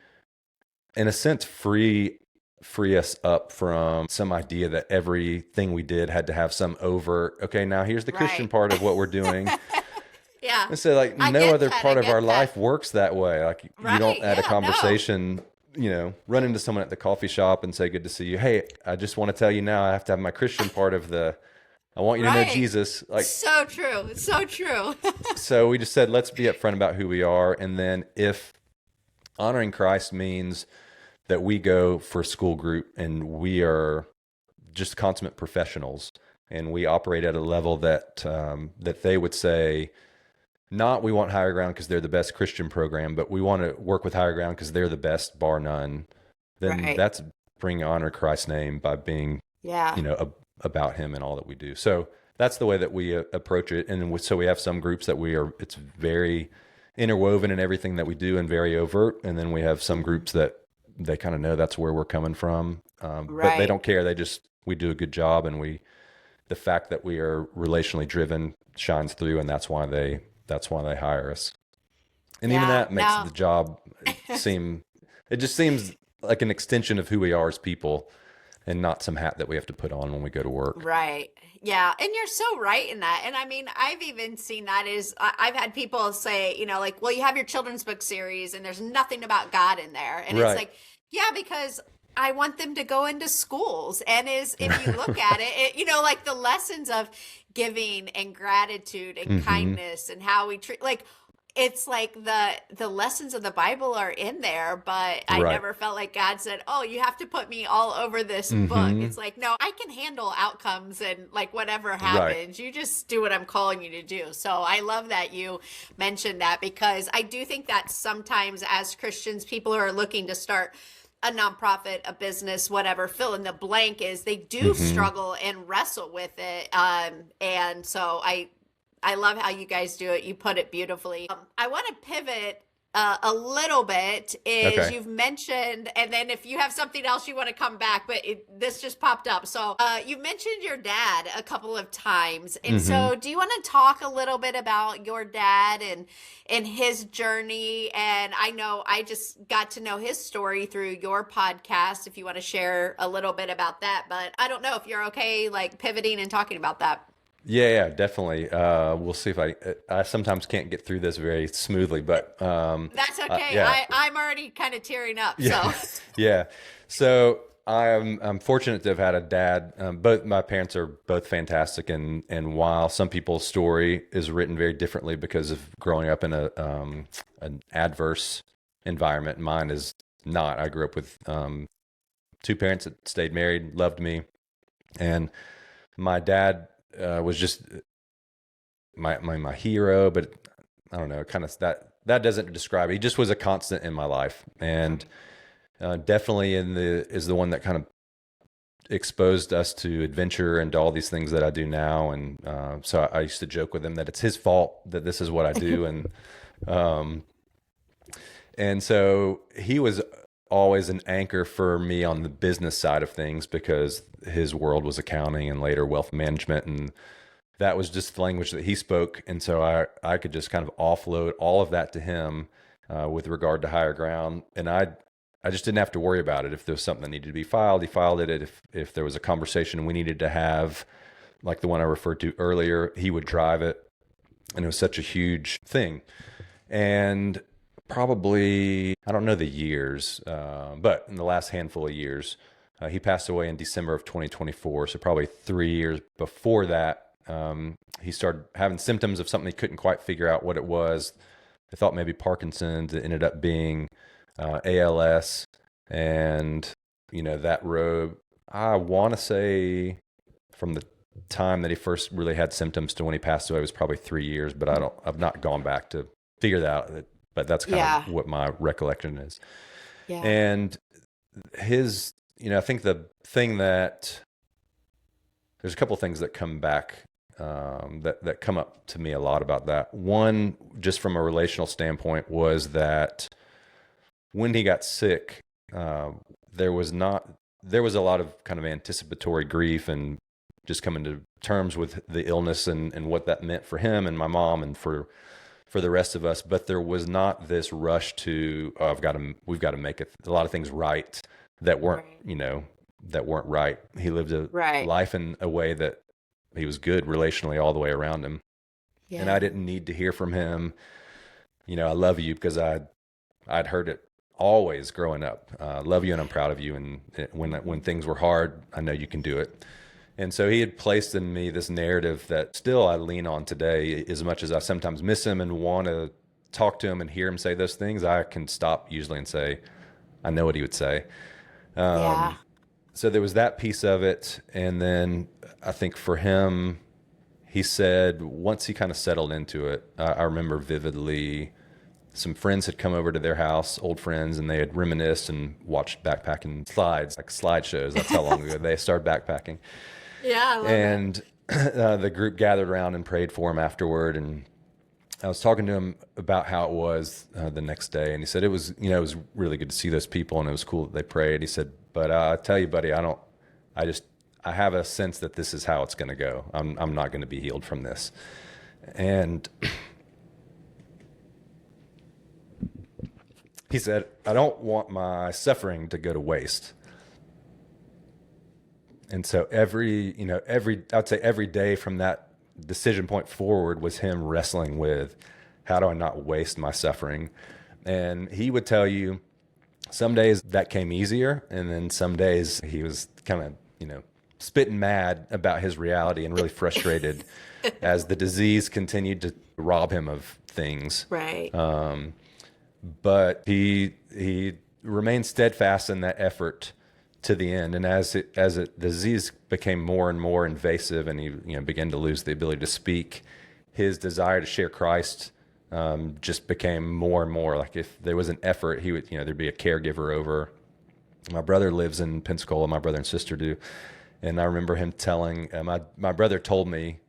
in a sense, free us up from some idea that everything we did had to have some overt, okay, now here's the Christian part of what we're doing. Yeah. And so no other part of our life works that way. Like you don't at a conversation, run into someone at the coffee shop and say, good to see you. Hey, I just want to tell you now, I have to have my Christian part of I want you to know Jesus. Like, so true. So true. So we just said, let's be upfront about who we are. And then if honoring Christ means that we go for a school group and we are just consummate professionals, and we operate at a level that they would say, not we want Higher Ground because they're the best Christian program, but we want to work with Higher Ground because they're the best, bar none. Then that's bring honor Christ's name by being, about him and all that we do. So that's the way that we approach it. And so we have some groups that it's very interwoven in everything that we do and very overt. And then we have some groups that they kind of know that's where we're coming from, but they don't care. We do a good job, and the fact that we are relationally driven shines through, and that's why they hire us. And even that makes the job it just seems like an extension of who we are as people, and not some hat that we have to put on when we go to work. Right. Yeah. And you're so right in that. And I mean, I've even seen that I've had people say, like, well, you have your children's book series and there's nothing about God in there. And it's like, yeah, because I want them to go into schools. And if you look at it, like the lessons of giving and gratitude and kindness and how we treat, like, it's like the lessons of the Bible are in there, but I never felt like God said, oh, you have to put me all over this book. It's like, no, I can handle outcomes and like whatever happens. You just do what I'm calling you to do. So I love that you mentioned that, because I do think that sometimes as Christians, people who are looking to start a nonprofit, a business, whatever, fill in the blank is, they do struggle and wrestle with it. And so I love how you guys do it. You put it beautifully. I want to pivot a little bit is Okay. you've mentioned, and then if you have something else you want to come back, but this just popped up. So you've mentioned your dad a couple of times. And Hmm. so do you want to talk a little bit about your dad and his journey? And I know I just got to know his story through your podcast, if you want to share a little bit about that. But I don't know if you're okay, like pivoting and talking about that. Yeah, yeah, definitely. We'll see if I sometimes can't get through this very smoothly, but That's okay. yeah, I'm already kind of tearing up. yeah, So yeah. So I'm fortunate to have had a dad. Both my parents are both fantastic, and while some people's story is written very differently because of growing up in an adverse environment, mine is not. I grew up with two parents that stayed married, loved me, and my dad was just my hero. But I don't know, kind of that doesn't describe it. He just was a constant in my life, and definitely is the one that kind of exposed us to adventure and to all these things that I do now. And so I used to joke with him that it's his fault that this is what I do, um, and so he was always an anchor for me on the business side of things because his world was accounting and later wealth management, and that was just the language that he spoke. And so I could just kind of offload all of that to him with regard to higher ground. And I just didn't have to worry about it. If there was something that needed to be filed, he filed it. If there was a conversation we needed to have, like the one I referred to earlier, he would drive it. And it was such a huge thing. And probably, I don't know the years, but in the last handful of years, he passed away in December of 2024. So probably 3 years before that, he started having symptoms of something he couldn't quite figure out what it was. They thought maybe Parkinson's. It ended up being ALS. And, that road, I want to say from the time that he first really had symptoms to when he passed away was probably 3 years, but I've not gone back to figure that out. But that's kind yeah, of what my recollection is. yeah, And his, I think the thing that there's a couple of things that come back that come up to me a lot about that. One, just from a relational standpoint, was that when he got sick, there was a lot of kind of anticipatory grief and just coming to terms with the illness and what that meant for him and my mom and for the rest of us. But there was not this rush to, oh, we've got to make a lot of things right that weren't, right, that weren't right. He lived a right, life in a way that he was good relationally all the way around him. And I yeah, didn't need to hear from him, I love you, because I'd heard it always growing up. Love you and I'm proud of you. And when things were hard, I know you can do it. And so he had placed in me this narrative that still I lean on today. As much as I sometimes miss him and want to talk to him and hear him say those things, I can stop usually and say, I know what he would say. yeah, So there was that piece of it. And then I think for him, he said once he kind of settled into it, I remember vividly some friends had come over to their house, old friends, and they had reminisced and watched backpacking slides, like slideshows. That's how long ago they started backpacking. yeah. I love it. And the group gathered around and prayed for him afterward. And I was talking to him about how it was the next day. And he said it was really good to see those people and it was cool that they prayed. He said, but I tell you, buddy, I have a sense that this is how it's going to go. I'm not going to be healed from this. And he said, I don't want my suffering to go to waste. And so I'd say every day from that decision point forward was him wrestling with how do I not waste my suffering? And he would tell you some days that came easier. And then some days he was kind of, spitting mad about his reality and really frustrated as the disease continued to rob him of things. Right. But he remained steadfast in that effort to the end. And the disease became more and more invasive, and he began to lose the ability to speak, his desire to share Christ just became more and more. Like if there was an effort, he would there'd be a caregiver over. My brother lives in Pensacola. My brother and sister do, and I remember him telling my brother told me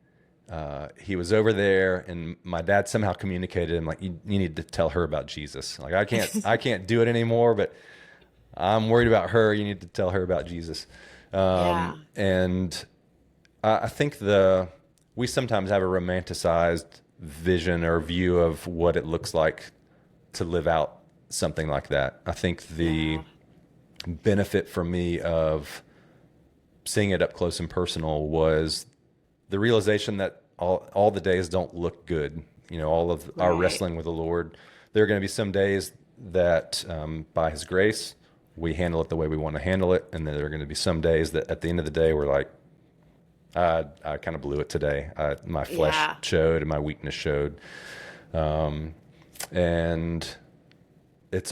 he was over there, and my dad somehow communicated him like, you need to tell her about Jesus. Like, I can't do it anymore, but I'm worried about her. You need to tell her about Jesus. Yeah. And I think we sometimes have a romanticized vision or view of what it looks like to live out something like that. I think the benefit for me of seeing it up close and personal was the realization that all the days don't look good. You know, all of our wrestling with the Lord, there are going to be some days that by his grace, we handle it the way we want to handle it. And then there are going to be some days that at the end of the day, we're like, I kind of blew it today. My flesh showed and my weakness showed. And it's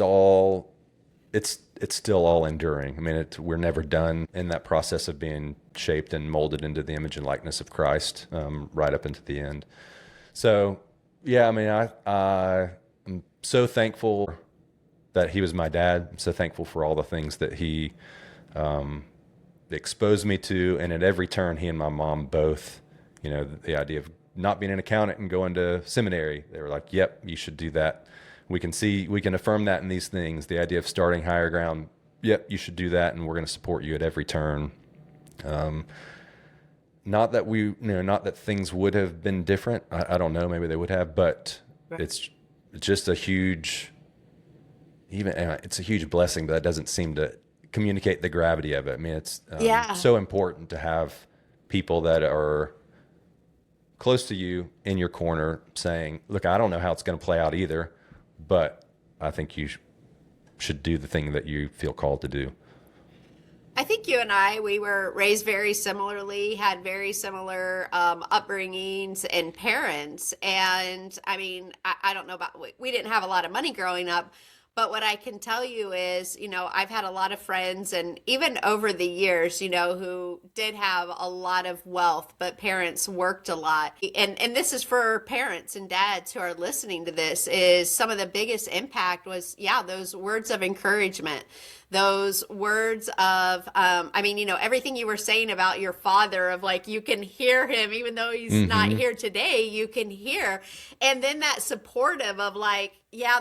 still all enduring. I mean, we're never done in that process of being shaped and molded into the image and likeness of Christ, right up into the end. So, yeah, I mean, I'm so thankful that he was my dad. I'm so thankful for all the things that he exposed me to. And at every turn, he and my mom both, you know, the idea of not being an accountant and going to seminary, they were like, yep, you should do that. We can affirm that in these things. The idea of starting higher ground, yep, you should do that, and we're going to support you at every turn. Not that things would have been different. I don't know, maybe they would have, but it's just a huge blessing, but that doesn't seem to communicate the gravity of it. I mean, it's so important to have people that are close to you in your corner saying, look, I don't know how it's going to play out either, but I think you should do the thing that you feel called to do. I think you and we were raised very similarly, had very similar upbringings and parents. And I mean, I don't know about, we didn't have a lot of money growing up, but what I can tell you is, you know, I've had a lot of friends, and even over the years, you know, who did have a lot of wealth, but parents worked a lot. And this is for parents and dads who are listening to this, is some of the biggest impact was, those words of encouragement. Those words of, I mean, you know, everything you were saying about your father, of like, you can hear him, even though he's not here today, you can hear. And then that supportive of like,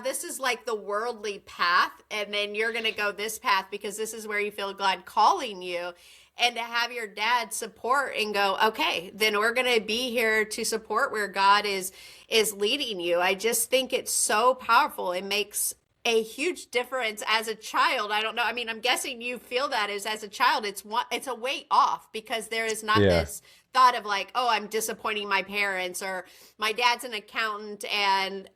this is like the worldly path. And then you're going to go this path because this is where you feel God calling you. And to have your dad support and go, okay, then we're going to be here to support where God is leading you. I just think it's so powerful. It makes a huge difference as a child. I don't know. I mean, I'm guessing you feel that as a child, it's a weight off, because there is not this thought of like, oh, I'm disappointing my parents, or my dad's an accountant and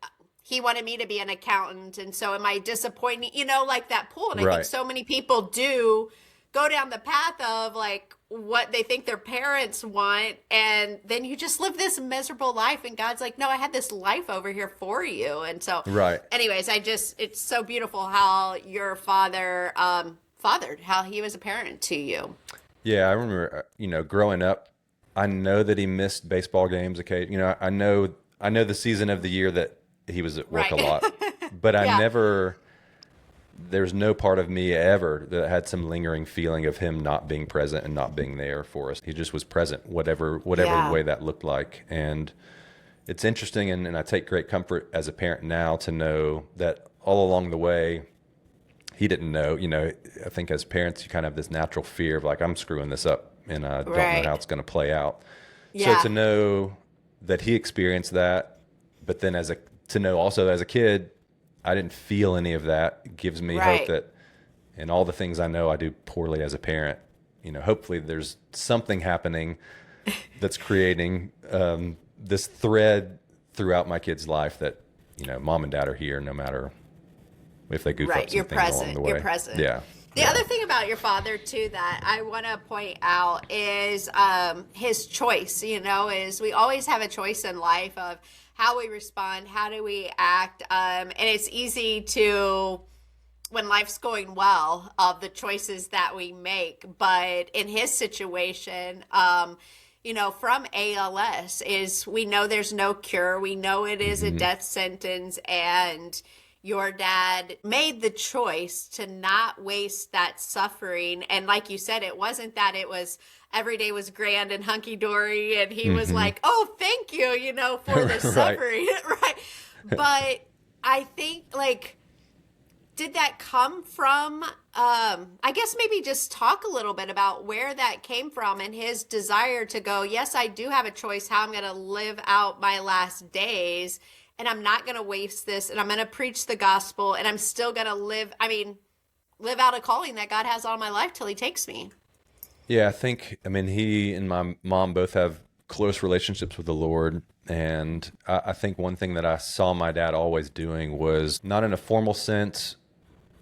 he wanted me to be an accountant. And so am I disappointing, you know, like that pool. And I think so many people do go down the path of like what they think their parents want, and then you just live this miserable life, and God's like, no, I had this life over here for you. And so anyways, it's so beautiful how your father fathered, how he was a parent to you. I remember, you know, growing up, I know that he missed baseball games occasionally. You know, I know the season of the year that he was at work a lot, but I never, there's no part of me ever that had some lingering feeling of him not being present and not being there for us. He just was present, whatever way that looked like. And it's interesting, and I take great comfort as a parent now to know that all along the way, he didn't know. You know, I think as parents, you kind of have this natural fear of like, I'm screwing this up, and I don't know how it's going to play out. So to know that he experienced that, but then to know also as a kid, I didn't feel any of that, gives me hope that in all the things I know I do poorly as a parent, you know, hopefully there's something happening that's creating this thread throughout my kid's life that, you know, mom and dad are here no matter if they goof up some things along the way. You're present. The other thing about your father too that I want to point out is his choice, you know, is we always have a choice in life of how we respond, how do we act, and it's easy to, when life's going well, of the choices that we make. But in his situation, you know, from ALS, is we know there's no cure. We know it is a death sentence, and your dad made the choice to not waste that suffering. And like you said, it wasn't that it was every day was grand and hunky dory and he was Hmm. like, oh, thank you, for the Right. suffering. Right. But I think, like, did that come from, I guess maybe just talk a little bit about where that came from and his desire to go, yes, I do have a choice how I'm going to live out my last days, and I'm not going to waste this, and I'm going to preach the gospel, and I'm still going to live out a calling that God has on my life till he takes me. Yeah, I mean, he and my mom both have close relationships with the Lord. And I think one thing that I saw my dad always doing was not in a formal sense.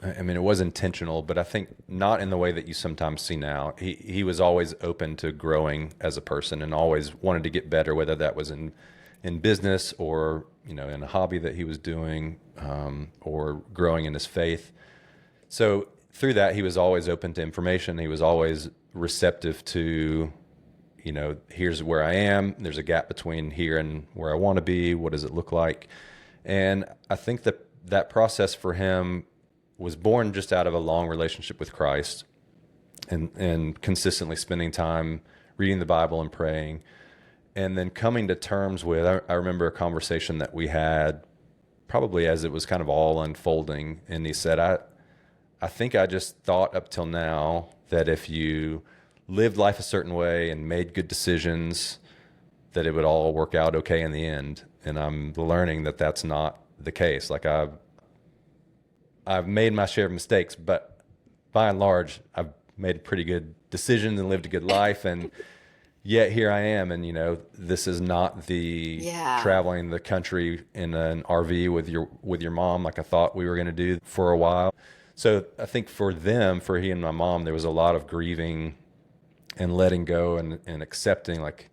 I mean, it was intentional, but I think not in the way that you sometimes see now. He was always open to growing as a person and always wanted to get better, whether that was in business or, in a hobby that he was doing, or growing in his faith. So through that, he was always open to information. He was always receptive to, here's where I am. There's a gap between here and where I want to be. What does it look like? And I think that process for him was born just out of a long relationship with Christ and consistently spending time reading the Bible and praying. And then coming to terms with, I remember a conversation that we had probably as it was kind of all unfolding. And he said, I think I just thought up till now that if you lived life a certain way and made good decisions, that it would all work out okay in the end. And I'm learning that that's not the case. Like I've made my share of mistakes, but by and large, I've made pretty good decisions and lived a good life. And yet here I am. And, this is not the Yeah. traveling the country in an RV with your mom like I thought we were going to do for a while. So I think for he and my mom, there was a lot of grieving and letting go and accepting, like,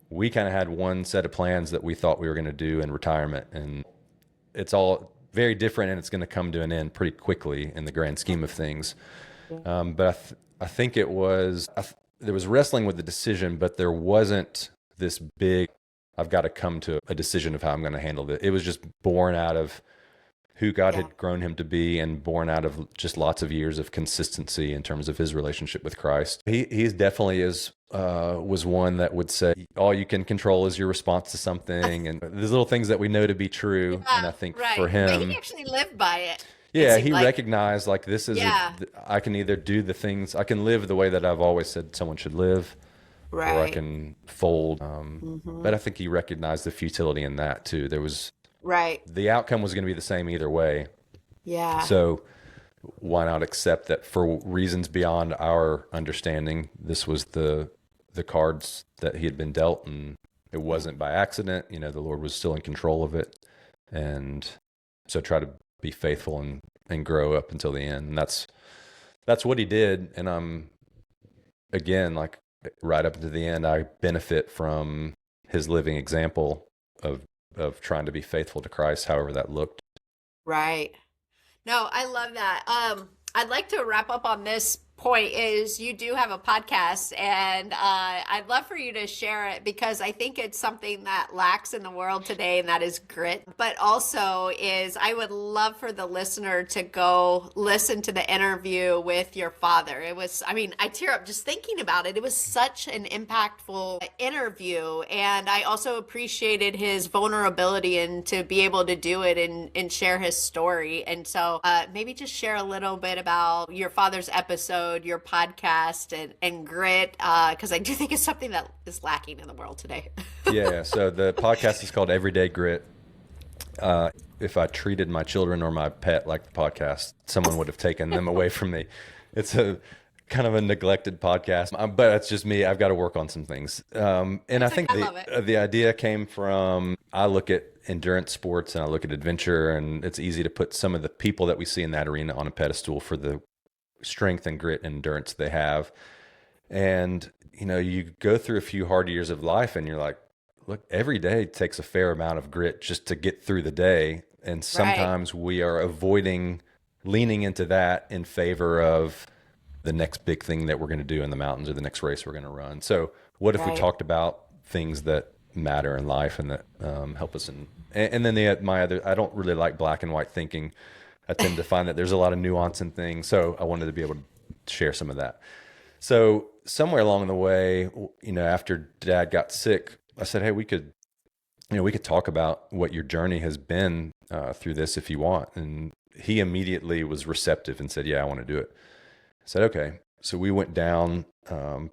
we kind of had one set of plans that we thought we were going to do in retirement, and it's all very different, and it's going to come to an end pretty quickly in the grand scheme of things. But I think it was, there was wrestling with the decision, but there wasn't this big, I've got to come to a decision of how I'm going to handle it. It was just born out of who God Yeah. had grown him to be and born out of just lots of years of consistency in terms of his relationship with Christ. He's definitely was one that would say, all you can control is your response to something. And there's little things that we know to be true. And I think Right. for But he him, actually lived by it. It yeah, seemed he like. recognized, like, this is, Yeah. I can either do the things, I can live the way that I've always said someone should live, or I Right. can fold. Hmm. But I think he recognized the futility in that too. Right. The outcome was going to be the same either way. Yeah. So why not accept that for reasons beyond our understanding, this was the cards that he had been dealt, and it wasn't by accident. The Lord was still in control of it. And so try to be faithful and grow up until the end. And that's what he did. And again, like, right up to the end, I benefit from his living example of trying to be faithful to Christ, however that looked. Right. No, I love that. I'd like to wrap up on this point is you do have a podcast, and I'd love for you to share it because I think it's something that lacks in the world today, and that is grit. But also is I would love for the listener to go listen to the interview with your father. It was, I mean, I tear up just thinking about it. It was such an impactful interview, and I also appreciated his vulnerability and to be able to do it and share his story. And so maybe just share a little bit about your father's episode, your podcast, and grit, because I do think it's something that is lacking in the world today. Yeah. So the podcast is called Everyday Grit. If I treated my children or my pet like the podcast, someone would have taken them away from me. It's a kind of a neglected podcast, but it's just me. I've got to work on some things. And I think I love it. the idea came from, I look at endurance sports and I look at adventure, and it's easy to put some of the people that we see in that arena on a pedestal for the strength and grit and endurance they have. And, you go through a few hard years of life and you're like, look, every day takes a fair amount of grit just to get through the day. And sometimes we are avoiding leaning into that in favor of the next big thing that we're going to do in the mountains or the next race we're going to run. So what if we Right. talked about things that matter in life and that help us. And then my other, I don't really like black and white thinking. I tend to find that there's a lot of nuance in things. So I wanted to be able to share some of that. So somewhere along the way, after Dad got sick, I said, hey, we could talk about what your journey has been through this if you want. And he immediately was receptive and said, yeah, I want to do it. I said, okay. So we went down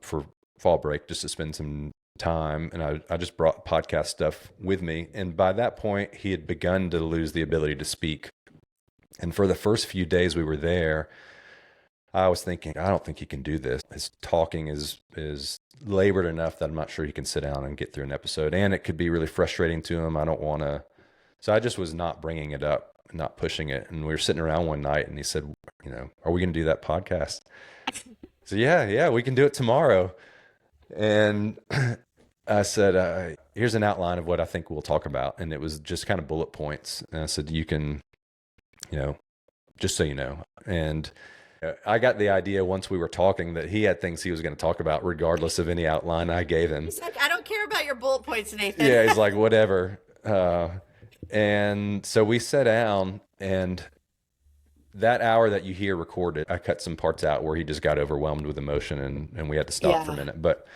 for fall break just to spend some time. And I just brought podcast stuff with me. And by that point, he had begun to lose the ability to speak. And for the first few days we were there, I was thinking, I don't think he can do this. His talking is labored enough that I'm not sure he can sit down and get through an episode. And it could be really frustrating to him. I don't want to. So I just was not bringing it up, not pushing it. And we were sitting around one night and he said, are we going to do that podcast? So yeah, we can do it tomorrow. And I said, here's an outline of what I think we'll talk about. And it was just kind of bullet points. And I said, you can, just so you know. And I got the idea once we were talking that he had things he was going to talk about regardless of any outline I gave him. He's like, I don't care about your bullet points, Nathan. Yeah, he's like, whatever. And so we sat down, and that hour that you hear recorded, I cut some parts out where he just got overwhelmed with emotion and we had to stop for a minute. But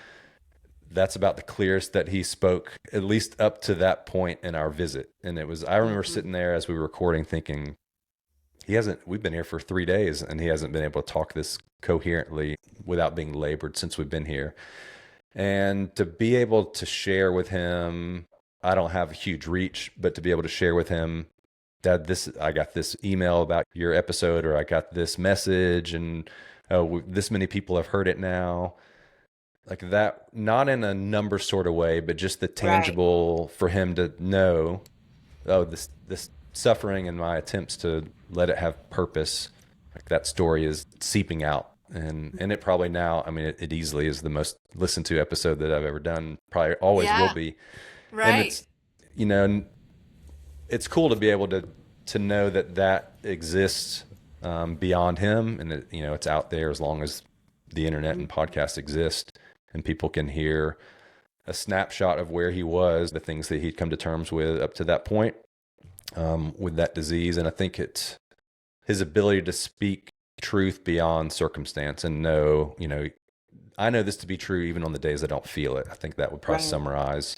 that's about the clearest that he spoke, at least up to that point in our visit. And I remember sitting there as we were recording thinking, we've been here for 3 days and he hasn't been able to talk this coherently without being labored since we've been here. And to be able to share with him, I don't have a huge reach, but to be able to share with him, Dad, I got this email about your episode, or I got this message, and this many people have heard it now. Like that, not in a number sort of way, but just the tangible for him to know, this suffering and my attempts to let it have purpose, like that story is seeping out. And it probably now, I mean, it easily is the most listened to episode that I've ever done. Probably always will be. Right. And it's cool to be able to know that exists beyond him, and that, it's out there as long as the internet and podcasts exist, and people can hear a snapshot of where he was, the things that he'd come to terms with up to that point with that disease. And I think it's his ability to speak truth beyond circumstance and know, I know this to be true even on the days I don't feel it. I think that would probably summarize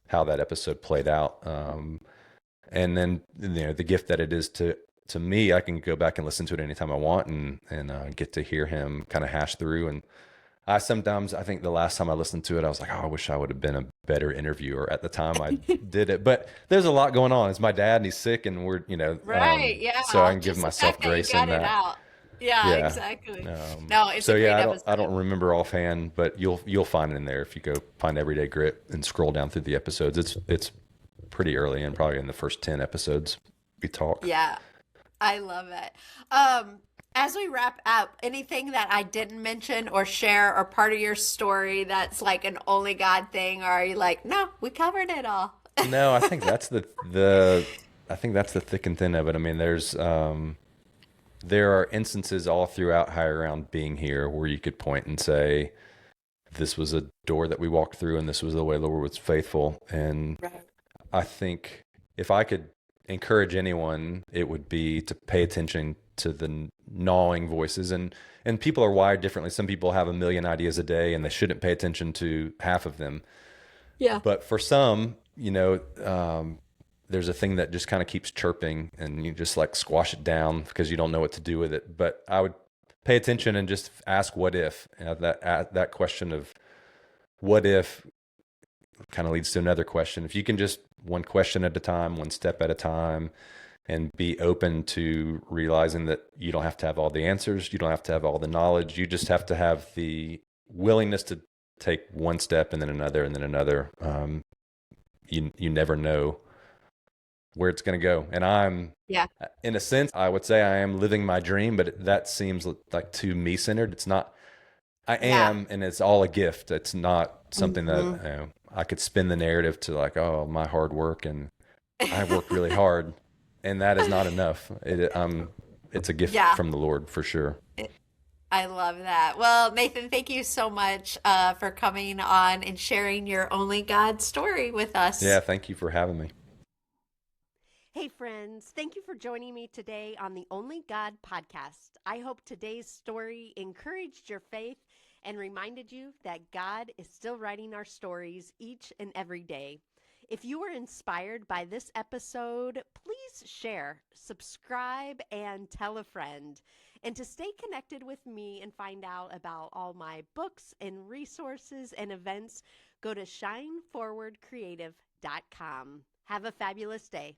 how that episode played out. And then, the gift that it is to me, I can go back and listen to it anytime I want and get to hear him kind of hash through. And I think the last time I listened to it, I was like, I wish I would have been a better interviewer at the time I did it. But there's a lot going on. It's my dad and he's sick and we're, so I can give myself grace in that. Yeah, exactly. No, it's a great episode. I don't remember offhand, but you'll find it in there if you go find Everyday Grit and scroll down through the episodes. It's pretty early and probably in the first 10 episodes we talk. Yeah, I love it. As we wrap up, anything that I didn't mention or share or part of your story that's like an only God thing, or are you like, no, we covered it all? No, I think that's the thick and thin of it. I mean, there are instances all throughout Higher Ground being here where you could point and say, this was a door that we walked through and this was the way the Lord was faithful. And I think if I could encourage anyone, it would be to pay attention to the gnawing voices. And people are wired differently. Some people have a million ideas a day and they shouldn't pay attention to half of them. Yeah. But for some, there's a thing that just kind of keeps chirping and you just like squash it down because you don't know what to do with it. But I would pay attention and just ask what if. That question of what if kind of leads to another question. If you can just one question at a time, one step at a time, and be open to realizing that you don't have to have all the answers, you don't have to have all the knowledge, you just have to have the willingness to take one step and then another and then another. You never know where it's going to go. And in a sense, I would say I am living my dream, but that seems like too me-centered. It's not. I am, and it's all a gift. It's not something that I could spin the narrative to like, oh, my hard work and I work really hard, and that is not enough. It's a gift from the Lord for sure. I love that. Well, Nathan, thank you so much for coming on and sharing your only God story with Yeah, us. thank you for having me. Hey, friends, thank you for joining me today on the Only God podcast. I hope today's story encouraged your faith and reminded you that God is still writing our stories each and every day. If you were inspired by this episode, please share, subscribe, and tell a friend. And to stay connected with me and find out about all my books and resources and events, go to shineforwardcreative.com. Have a fabulous day.